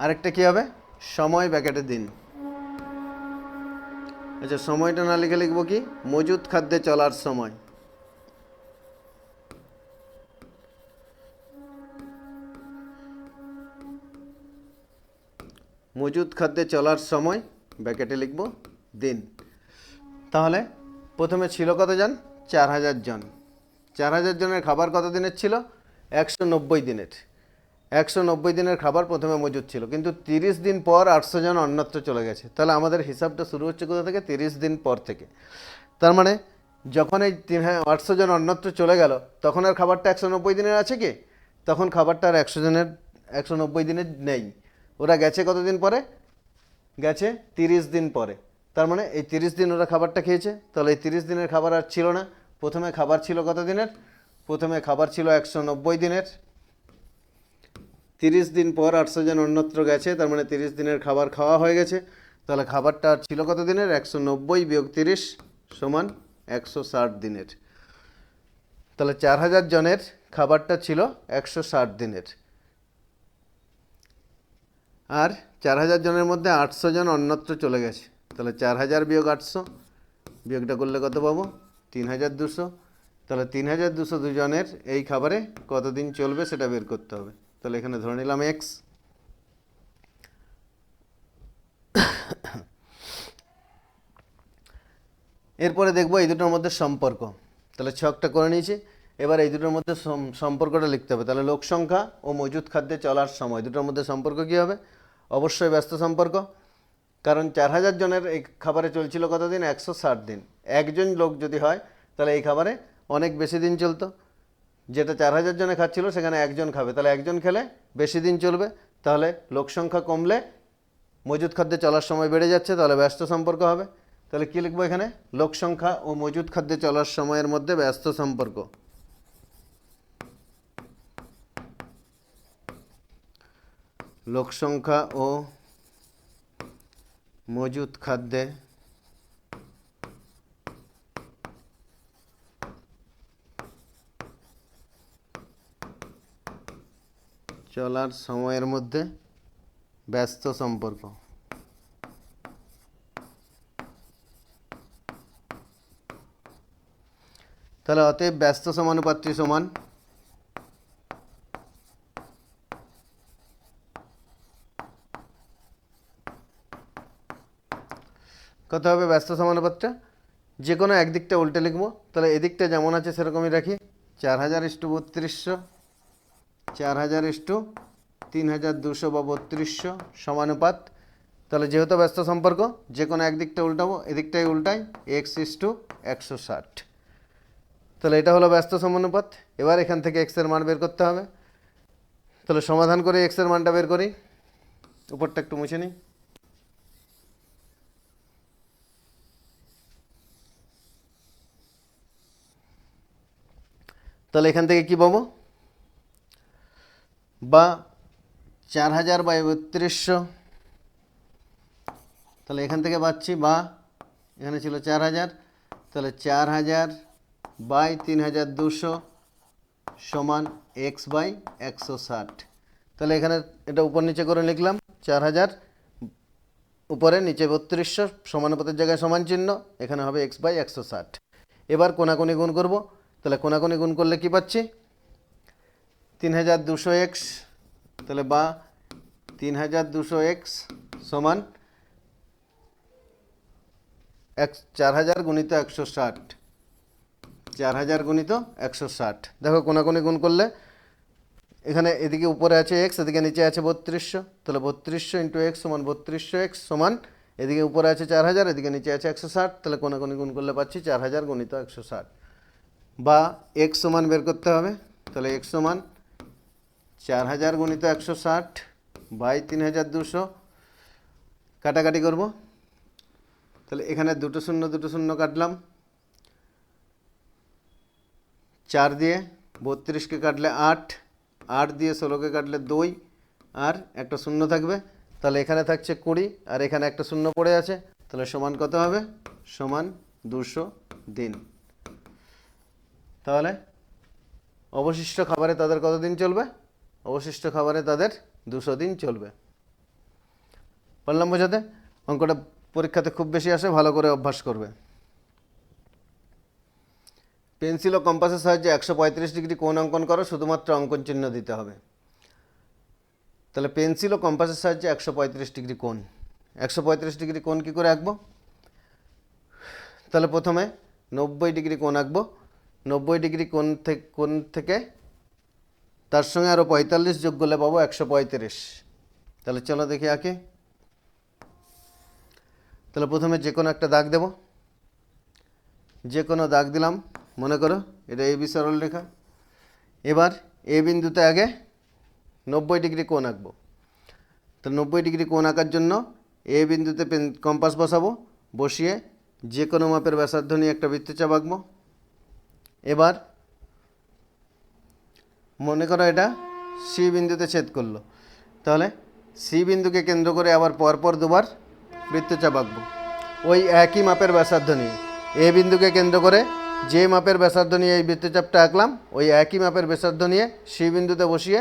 আরেকটা কি হবে? সময় ব্র্যাকেটে দিন। আচ্ছা, সময়টা না লিখে লিখব কি? মজুদ খাদ্যে চলার সময়। মজুদ খাদ্যে চলার সময় ব্র্যাকেটে লিখব দিন। তাহলে প্রথমে ছিল কতজন? 4,000 জন। 4,000 জনের খাবার কত দিনের ছিল? 190 দিনের। 190 দিনের খাবার প্রথমে মজুদ ছিল, কিন্তু 30 দিন পর 800 জন অন্যত্র চলে গেছে। তাহলে আমাদের হিসাবটা শুরু হচ্ছে কোথা থেকে? 30 দিন পর থেকে। তার মানে যখন এই 800 জন অন্যত্র চলে গেল, তখন আর খাবারটা 190 দিনের আছে কি? তখন খাবারটা আর 190 দিনের নেই। ওরা গেছে কতদিন পরে? গেছে 30 দিন পরে। তার মানে এই 30 দিন ওরা খাবারটা খেয়েছে। তাহলে এই 30 দিনের খাবার আর ছিল না। প্রথমে খাবার ছিল কত দিনের? প্রথমে খাবার ছিল 190 দিনের। 30 দিন পর 800 জন অন্যত্র গেছে, তার মানে 30 দিনের খাবার খাওয়া হয়ে গেছে। তাহলে খাবারটা আর ছিল কত দিনের? 190 - 30 সমান 160 দিনের। তাহলে 4,000 জনের খাবারটা ছিল 160 দিনের, আর 4,000 জনের মধ্যে 800 জন অন্যত্র চলে গেছে। তাহলে 4,000 - 800, বিয়োগটা করলে কত পাবো? 3,200। তাহলে 3,200 জনের এই খাবারে কতদিন চলবে সেটা বের করতে হবে। তাহলে এখানে ধরে নিলাম x। এরপরে দেখবো এই দুটোর মধ্যে সম্পর্ক। তাহলে ছকটা করে নিয়েছি। এবার এই দুটোর মধ্যে সম্পর্কটা লিখতে হবে। তাহলে লোক সংখ্যা ও মজুদ খাদ্যে চলার সময় দুটোর মধ্যে সম্পর্ক কী হবে? অবশ্যই ব্যস্ত সম্পর্ক, কারণ 4000 জনের এই খাবারে চলছিল কতদিন? 160 দিন। একজন লোক যদি হয় তাহলে এই খাবারে অনেক বেশি দিন চলতো। যেটা 4000 জনে খাচ্ছিল সেখানে একজন খাবে, তাহলে একজন খেলে বেশি দিন চলবে। তাহলে লোক সংখ্যা কমলে মজুদ খাদ্যে চলার সময় বেড়ে যাচ্ছে, তাহলে ব্যস্ত সম্পর্ক হবে। তাহলে কী লিখবো এখানে? লোক সংখ্যা ও মজুদ খাদ্যে চলার সময়ের মধ্যে ব্যস্ত সম্পর্ক। লোক সংখ্যা ও মজুদ খাদ্যে চলার সময়ের মধ্যে ব্যস্ত সম্পর্ক। তাহলে অতএব ব্যস্ত সমানুপাত্রী সমান কত হবে? ব্যস্ত সমানুপাতটা যে কোনো একদিকটা উল্টে লিখবো। তাহলে এদিকটা যেমন আছে সেরকমই রাখি, 4000:3200, 4000:3200 বা 3200 সমানুপাত। তাহলে যেহেতু ব্যস্ত সম্পর্ক যে কোনো একদিকটা উল্টাবো, এদিকটাই উল্টাই, x:160। তাহলে এটা হলো ব্যস্ত সমানুপাত। এবার এখান থেকে x এর মান বের করতে হবে। তাহলে সমাধান করে x এর মানটা বের করি। উপরটা একটু মুছে নিই। তাহলে এখান থেকে কি পাবো? বা 4000/3200, তাহলে এখান থেকে পাচ্ছি, বা এখানে ছিল 4000, তাহলে 4000/3200 সমান x/160। তাহলে এখানে এটা উপর নিচে করে লিখলাম, 4000 উপরে, নিচে 3200, সমানুপাতের জায়গায় সমান চিহ্ন, এখানে হবে x/160। এবার কোনাকুনি গুণ করব। তাহলে কোনাকুনি গুণ করলে কি পাচ্ছি? 3200x, তাহলে বা 3200x সমান 4000 গুণিত 160, 4000 গুণিত 160। দেখো কোনাকুনি গুণ করলে এখানে এদিকে উপরে আছে x, এদিকে নিচে আছে 3200, তাহলে 3200 ইন্টু এক্স সমান 3200x সমান, এদিকে উপরে আছে 4000, এদিকে নিচে আছে 160, তাহলে কোনাকুনি গুণ করলে পাচ্ছি 4000 গুণিত 160। বা x সমান বের করতে হবে। তাহলে x সমান 4000 গুণিত 160 বাই 3200, কাটাকাটি করব। তাহলে এখানে দুটো শূন্য কাটলাম, 4 দিয়ে 32কে কাটলে 8, 8 দিয়ে 16কে কাটলে 2, আর একটা শূন্য থাকবে। তাহলে এখানে থাকছে 20, আর এখানে একটা শূন্য পড়ে আছে। তাহলে সমান কত হবে? সমান 200 দিন। তাহলে অবশিষ্ট খাবারে তাদের কত দিন চলবে? অবশিষ্ট খাবারে তাদের 200 দিন চলবে। পারলাম বোঝাতে? অঙ্কটা পরীক্ষাতে খুব বেশি আসে, ভালো করে অভ্যাস করবে। পেন্সিল ও কম্পাসের সাহায্যে 135 ডিগ্রি কোণ অঙ্কন করো, শুধুমাত্র অঙ্কন চিহ্ন দিতে হবে। তাহলে পেন্সিল ও কম্পাসের সাহায্যে 135 ডিগ্রি কোণ, 135 ডিগ্রি কোণ কী করে আঁকবো? তাহলে প্রথমে 90 ডিগ্রি কোণ আঁকবো। 90 ডিগ্রি কোণ থেকে তার সঙ্গে আরও 45 যোগ করলে পাবো 135। তাহলে চলো দেখি আঁকি। তাহলে প্রথমে যে কোনো একটা দাগ দেব, যে কোনো দাগ দিলাম। মনে করো এটা এবি সরল রেখা। এবার এ বিন্দুতে আগে 90 ডিগ্রি কোণ আঁকবো। তো 90 ডিগ্রি কোণ আঁকার জন্য এ বিন্দুতে কম্পাস বসাবো, বসিয়ে যে কোনো মাপের ব্যাসার্ধ নিয়ে একটা বৃত্তচাপ আঁকবো। এবার মনে করো এটা সি বিন্দুতে ছেদ করলো, তাহলে সি বিন্দুকে কেন্দ্র করে আবার পরপর দুবার বৃত্তচাপ আঁকবো ওই একই মাপের ব্যাসার্ধ নিয়ে। এ বিন্দুকে কেন্দ্র করে যে মাপের ব্যাসার্ধ নিয়ে এই বৃত্তচাপটা আঁকলাম, ওই একই মাপের ব্যাসার্ধ নিয়ে সি বিন্দুতে বসিয়ে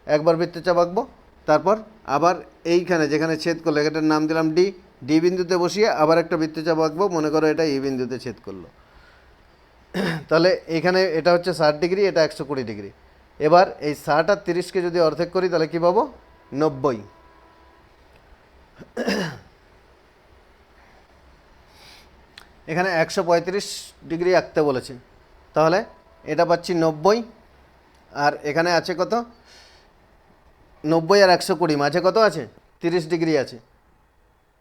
একবার বৃত্তচাপ আঁকবো। তারপর আবার এইখানে যেখানে ছেদ করলো এটার নাম দিলাম ডি, ডি বিন্দুতে বসিয়ে আবার একটা বৃত্তচাপ আঁকবো। মনে করো এটা ই বিন্দুতে ছেদ করলো। তাহলে এখানে এটা হচ্ছে 60 ডিগ্রি, এটা 120 ডিগ্রি। এবার এই 60 আর 30কে যদি অর্ধেক করি তাহলে কী পাবো? 90। এখানে 135 ডিগ্রি আঁকতে বলেছে, তাহলে এটা পাচ্ছি 90, আর এখানে আছে কত 90 আর 120 মাঝে কত আছে 30 ডিগ্রি আছে,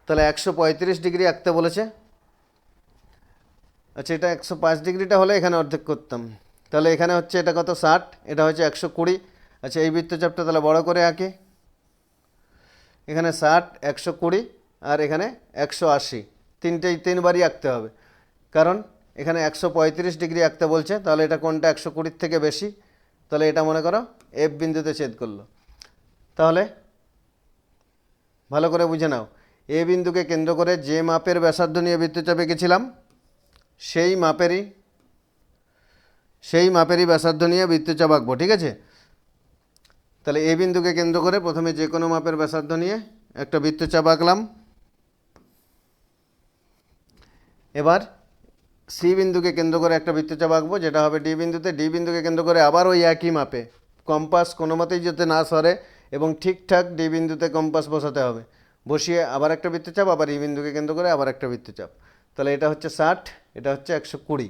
তাহলে 135 ডিগ্রি আঁকতে বলেছে। আচ্ছা এটা 105 ডিগ্রিটা হলে এখানে অর্ধেক করতাম, তাহলে এখানে হচ্ছে এটা কত 60, এটা হচ্ছে 120। আচ্ছা এই বৃত্তচাপটা তাহলে বড় করে আঁকি, এখানে 60, 120 আর এখানে 180, তিনবারই আঁকতে হবে, কারণ এখানে 135 ডিগ্রি আঁকতে বলছে, তাহলে এটা কোনটা 120 থেকে বেশি, তাহলে এটা মনে করো এফ বিন্দুতে ছেদ করলো। তাহলে ভালো করে বুঝে নাও, এ বিন্দুকে কেন্দ্র করে যে মাপের ব্যাসার্ধ নিয়ে বৃত্তচাপ এঁকেছিলাম সেই মাপেরই ব্যাসার্ধ নিয়ে বৃত্তচাপ আঁকবো, ঠিক আছে। তাহলে এ বিন্দুকে কেন্দ্র করে প্রথমে যে কোনো মাপের ব্যাসার্ধ নিয়ে একটা বৃত্তচাপ আঁকলাম। এবার সি বিন্দুকে কেন্দ্র করে একটা বৃত্তচাপ আঁকবো, যেটা হবে ডি বিন্দুতে। ডি বিন্দুকে কেন্দ্র করে আবার ওই একই মাপে কম্পাস কোনো মতেই যাতে না সরে এবং ঠিকঠাক ডি বিন্দুতে কম্পাস বসাতে হবে, বসিয়ে আবার একটা বৃত্তচাপ, আবার ই বিন্দুকে কেন্দ্র করে আবার একটা বৃত্তচাপ। তাহলে এটা হচ্ছে 60, এটা হচ্ছে 120।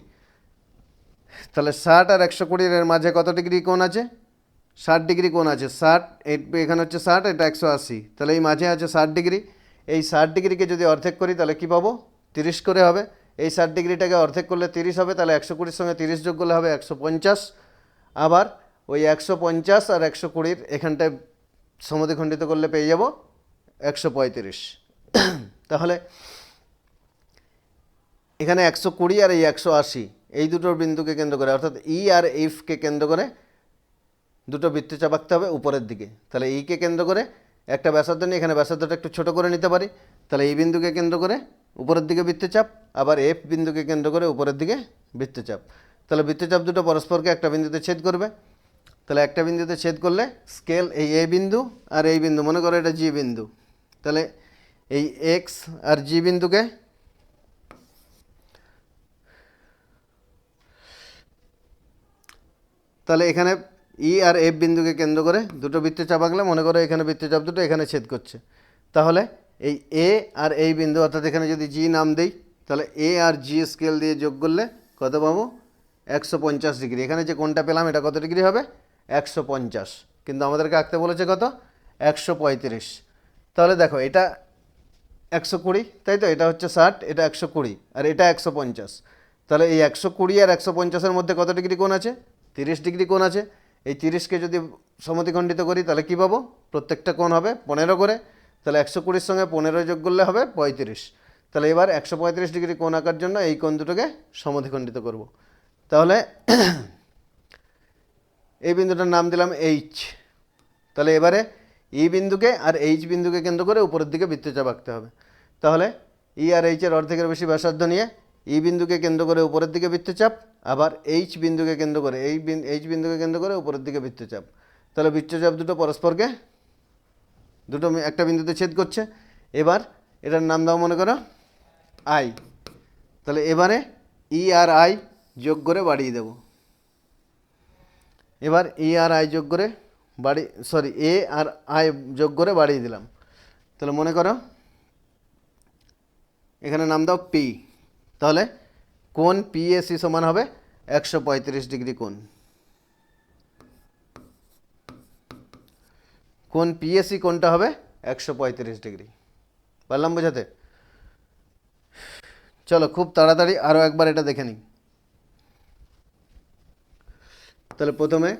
তাহলে 60 আর 120 এর মাঝে কত ডিগ্রি কোণ আছে 60 ডিগ্রি কোণ আছে। 60 এখানে হচ্ছে 60, এটা 180, তাহলে এই মাঝে আছে 60 ডিগ্রি। এই 60 ডিগ্রিকে যদি অর্ধেক করি তাহলে কি পাবো 30 করে হবে। এই 60 ডিগ্রিটাকে অর্ধেক করলে 30 হবে, তাহলে 120 সঙ্গে 30 যোগ করলে হবে 150। আবার ওই 150 আর 120 এখানটায় সমদ্বিখণ্ডিত করলে পেয়ে যাব 135। তাহলে এখানে 120 আর এই 180 এই দুটোর বিন্দুকে কেন্দ্র করে, অর্থাৎ ই আর এফকে কেন্দ্র করে দুটো বৃত্তচাপ আঁকতে হবে উপরের দিকে। তাহলে ইকে কেন্দ্র করে একটা ব্যাসার্ধ নিয়ে এখানে ব্যাসার্ধটা একটু ছোট করে নিতে পারি, তাহলে এই বিন্দুকে কেন্দ্র করে উপরের দিকে বৃত্তচাপ, আবার এফ বিন্দুকে কেন্দ্র করে উপরের দিকে বৃত্তচাপ। তাহলে বৃত্তচাপ দুটো পরস্পরকে একটা বিন্দুতে ছেদ করবে, তাহলে একটা বিন্দুতে ছেদ করলে স্কেল এই এ বিন্দু আর এই বিন্দু, মনে করো এটা জি বিন্দু, তাহলে এই এক্স আর জি বিন্দুকে তাহলে এখানে ই আর এফ বিন্দুকে কেন্দ্র করে দুটো বৃত্তচাপ আঁকলে মনে করো এখানে বৃত্তচাপ দুটো এখানে ছেদ করছে, তাহলে এই এ আর এই বিন্দু অর্থাৎ এখানে যদি জি নাম দেই তাহলে এ আর জি স্কেল দিয়ে যোগ করলে কত পাবো 150 ডিগ্রি। এখানে যে কোণটা পেলাম এটা কত ডিগ্রি হবে 150, কিন্তু আমাদেরকে আঁকতে বলেছে কত 135। তাহলে দেখো এটা 120, তাই তো, এটা হচ্ছে 60, এটা 120 আর এটা 150, তাহলে এই 120 আর 150-এর মধ্যে কত ডিগ্রি কোণ আছে 30 ডিগ্রি কোণ আছে। এই 30কে যদি সমদ্বিখণ্ডিত করি তাহলে কি পাবো প্রত্যেকটা কোণ হবে 15 করে, তাহলে 120-র সঙ্গে 15 যোগ করলে হবে 35। তাহলে এবার 135 ডিগ্রি কোণ আঁকার জন্য এই কোণ দুটোকে সমদ্বিখণ্ডিত করব। তাহলে এই বিন্দুটার নাম দিলাম এইচ। তাহলে এবারে ই বিন্দুকে আর এইচ বিন্দুকে কেন্দ্র করে উপরের দিকে বৃত্তচাপ আঁকতে হবে। তাহলে ই আর এইচের অর্ধেকের বেশি ব্যাসার্ধ নিয়ে ই বিন্দুকে কেন্দ্র করে উপরের দিকে বৃত্তচাপ, আবার এইচ বিন্দুকে কেন্দ্র করে এইচ বিন্দুকে কেন্দ্র করে উপরের দিকে বৃত্তচাপ। তাহলে বৃত্তচাপ দুটো পরস্পরকে দুটো একটা বিন্দুতে ছেদ করছে। এবার এটার নাম দাও মনে করো আই। তাহলে এবারে ই আর আই যোগ করে বাড়িয়ে দেব। এবার ই আর আই যোগ করে এ আর আই যোগ করে বাড়িয়ে দিলাম। তাহলে মনে করো এখানে নাম দাও পি। তাহলে কোণ পিএসি সমান হবে 135 ডিগ্রি কোণ। কোণ পিএসি কোণটা হবে 135 ডিগ্রি। পারলাম বোঝাতে? চলো খুব তাড়াতাড়ি আরও একবার এটা দেখে নিই। তাহলে প্রথমে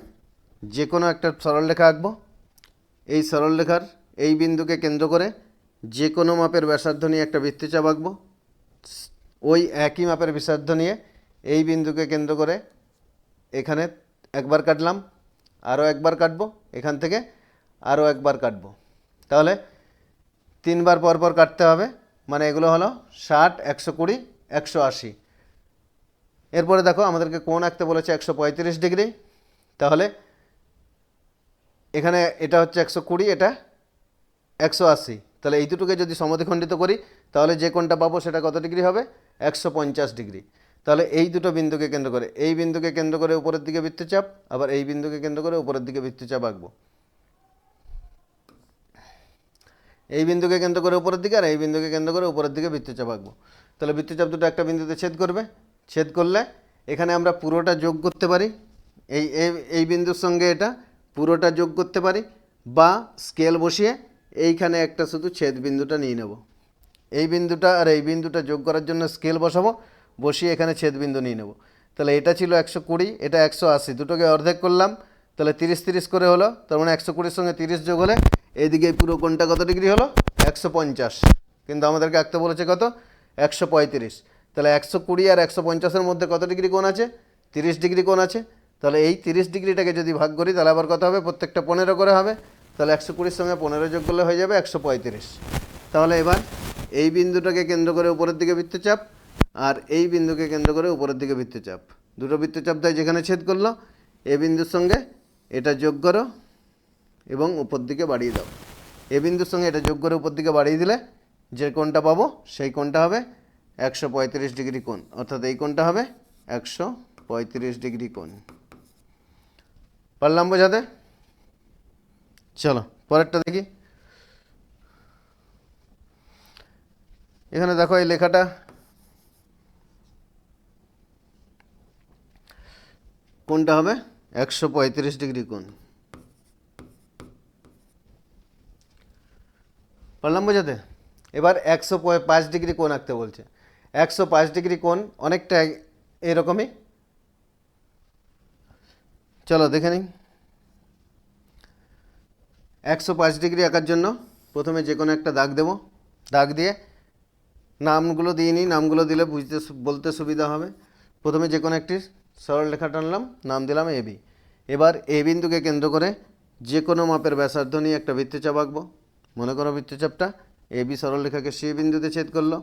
যে কোনো একটা সরলরেখা আঁকবো। এই সরলরেখার এই বিন্দুকে কেন্দ্র করে যে কোনো মাপের ব্যাসার্ধ নিয়ে একটা বৃত্তচাপ আঁকবো। ওই একই মাপের ব্যাসার্ধ নিয়ে এই বিন্দুকে কেন্দ্র করে এখানে একবার কাটলাম, আরও একবার কাটবো, এখান থেকে আরও একবার কাটবো। তাহলে 3 বার পর পর কাটতে হবে, মানে এগুলো হলো 60, 120, 180। এরপরে দেখো আমাদেরকে কোণ আঁকতে বলেছে 135 ডিগ্রি। তাহলে এখানে এটা হচ্ছে 120, এটা 180, তাহলে এই দুটোকে যদি সমদ্বিখণ্ডিত করি তাহলে যে কোণটা পাবো সেটা কত ডিগ্রি হবে 150 ডিগ্রি। তাহলে এই দুটো বিন্দুকে কেন্দ্র করে এই বিন্দুকে কেন্দ্র করে উপরের দিকে বৃত্তচাপ, আবার এই বিন্দুকে কেন্দ্র করে উপরের দিকে বৃত্তচাপ আঁকবো। এই বিন্দুকে কেন্দ্র করে উপরের দিকে আর এই বিন্দুকে কেন্দ্র করে উপরের দিকে বৃত্তচাপ আঁকবো। তাহলে বৃত্তচাপ দুটো একটা বিন্দুতে ছেদ করবে, ছেদ করলে এখানে আমরা পুরোটা যোগ করতে পারি, এই এই বিন্দুর সঙ্গে এটা পুরোটা যোগ করতে পারি, বা স্কেল বসিয়ে এইখানে একটা শুধু ছেদ বিন্দুটা নিয়ে নেব। এই বিন্দুটা আর এই বিন্দুটা যোগ করার জন্য স্কেল বসাবো, বসিয়ে এখানে ছেদ বিন্দু নিয়ে নেব। তাহলে এটা ছিল 120, এটা 180, দুটোকে অর্ধেক করলাম, তাহলে 30-30 করে হলো। তার মানে 120-র সঙ্গে 30 যোগ হলে এইদিকে পুরো কোণটা কত ডিগ্রি হলো? 150। কিন্তু আমাদেরকে আঁকতে বলেছে কত? 135। তাহলে 120 আর 150-এর মধ্যে কত ডিগ্রি কোণ আছে? 30 ডিগ্রি কোণ আছে। তাহলে এই 30 ডিগ্রিটাকে যদি ভাগ করি তাহলে আবার কত হবে? প্রত্যেকটা 15 করে হবে। তাহলে 120-র সঙ্গে 15 যোগ করলে হয়ে যাবে 135। তাহলে এবার এই বিন্দুটাকে কেন্দ্র করে উপরের দিকে বৃত্তচাপ, আর এই বিন্দুকে কেন্দ্র করে উপরের দিকে বৃত্তচাপ, দুটো বৃত্তচাপ দেয় যেখানে ছেদ করলো, এ বিন্দুর সঙ্গে এটা যোগ করো এবং উপর দিকে বাড়িয়ে দাও। এ বিন্দুর সঙ্গে এটা যোগ করে উপর দিকে বাড়িয়ে দিলে যে কোণটা পাবো সেই কোণটা হবে 135 ডিগ্রি কোণ, অর্থাৎ এই কোণটা হবে 135 ডিগ্রি কোণ। পারলাম বোঝাতে? চলো পরেরটা দেখি। এখানে দেখো এই লেখাটা কোনটা হবে? 135 ডিগ্রি কোণ। পারলাম বোঝাতে? এবার 105 ডিগ্রি কোণ আঁকতে বলছে। 105 ডিগ্রি কোণ অনেকটা এরকমই। চলো দেখে নিই। 105 ডিগ্রি আঁকার জন্য প্রথমে যে কোনো একটা দাগ দেব, দাগ দিয়ে নামগুলো দিয়ে নিই, নামগুলো দিলে বলতে সুবিধা হবে। প্রথমে যে কোনো একটি সরল রেখা টানলাম, নাম দিলাম এবি। এবার এ বিন্দুকে কেন্দ্র করে যে কোনো মাপের ব্যাসার্ধ নিয়ে একটা বৃত্তচাপ আঁকবো। মনে করো বৃত্তচাপটা এবি সরল রেখাকে সি বিন্দুতে ছেদ করলো।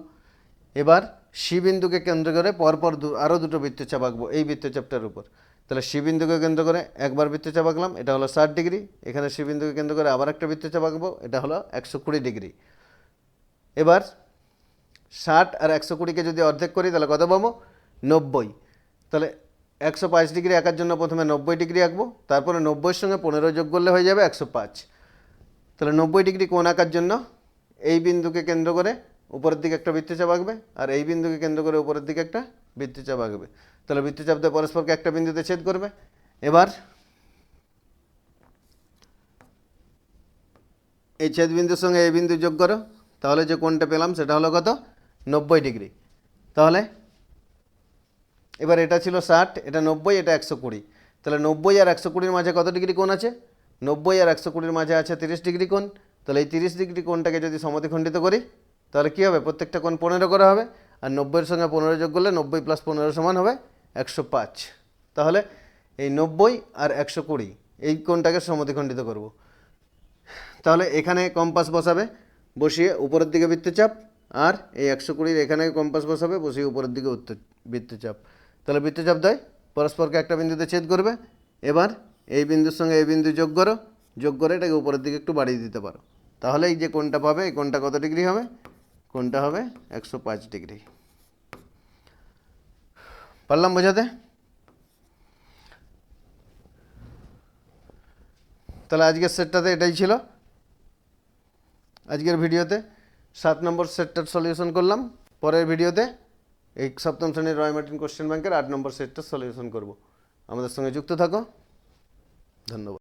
এবার সি বিন্দুকে কেন্দ্র করে পরপর আরও দুটো বৃত্তচাপ আঁকবো এই বৃত্তচাপটার উপর। তাহলে সি বিন্দুকে কেন্দ্র করে একবার বৃত্তচাপ আঁকলাম, এটা হলো 60 ডিগ্রি। এখানে সি বিন্দুকে কেন্দ্র করে আবার একটা বৃত্তচাপ আঁকবো, এটা হলো 120 ডিগ্রি। এবার 60 আর 120-কে যদি অর্ধেক করি তাহলে কত পাবো? 90। তাহলে 105 ডিগ্রি আঁকার জন্য প্রথমে 90 ডিগ্রি আঁকবো, তারপরে 90-এর সঙ্গে 15 যোগ করলে হয়ে যাবে 105। তাহলে 90 ডিগ্রি কোণ আঁকার জন্য এই বিন্দুকে কেন্দ্র করে উপরের দিকে একটা বৃত্তচাপ আঁকবে, আর এই বিন্দুকে কেন্দ্র করে উপরের দিকে একটা বৃত্তচাপ আঁকবে। তাহলে বৃত্তচাপ দিয়ে পরস্পরকে একটা বিন্দুতে ছেদ করবে। এবার এই ছেদ বিন্দুর সঙ্গে এই বিন্দু যোগ করো, তাহলে যে কোণটা পেলাম সেটা হলো কত? 90 ডিগ্রি। তাহলে এবার এটা ছিল 60, এটা 90, এটা 120। তাহলে 90 আর 120-র মাঝে কত ডিগ্রি কোণ আছে? 90 আর 120-র মাঝে আছে 30 ডিগ্রি কোণ। তাহলে এই 30 ডিগ্রি কোণটাকে যদি সমদ্বিখণ্ডিত করি তাহলে কী হবে? প্রত্যেকটা কোণ 15 করা হবে, আর 90-এর সঙ্গে 15 যোগ করলে 90 + 15 সমান হবে 105। তাহলে এই 90 আর 120 এই কোণটাকে সমদ্বিখণ্ডিত করব। তাহলে এখানে কম্পাস বসাবে, বসিয়ে উপরের দিকে বৃত্তচাপ, আর এই 120-র এখানে কম্পাস বসাবে, বসিয়ে উপরের দিকে বৃত্তচাপ। তাহলে বৃত্তচাপ দেয় পরস্পরকে একটা বিন্দুতে ছেদ করবে। এবার এই বিন্দুর সঙ্গে এই বিন্দু যোগ করো, যোগ করে এটাকে উপরের দিকে একটু বাড়িয়ে দিতে পারো। তাহলে এই যে কোণটা পাবে, এই কোণটা কত ডিগ্রি হবে? কোণটা হবে 105 ডিগ্রি। পারলাম বোঝাতে? তাহলে আজকের সেটটাতে এটাই ছিল। আজকের ভিডিওতে 7 নম্বর সেটটার সলিউশন করলাম। পরের ভিডিওতে এই সপ্তম শ্রেণীর রয় মার্টিন কোশ্চেন ব্যাংকের 8 নম্বর সেটটার সলিউশন করব। আমাদের সঙ্গে যুক্ত থাকো। ধন্যবাদ।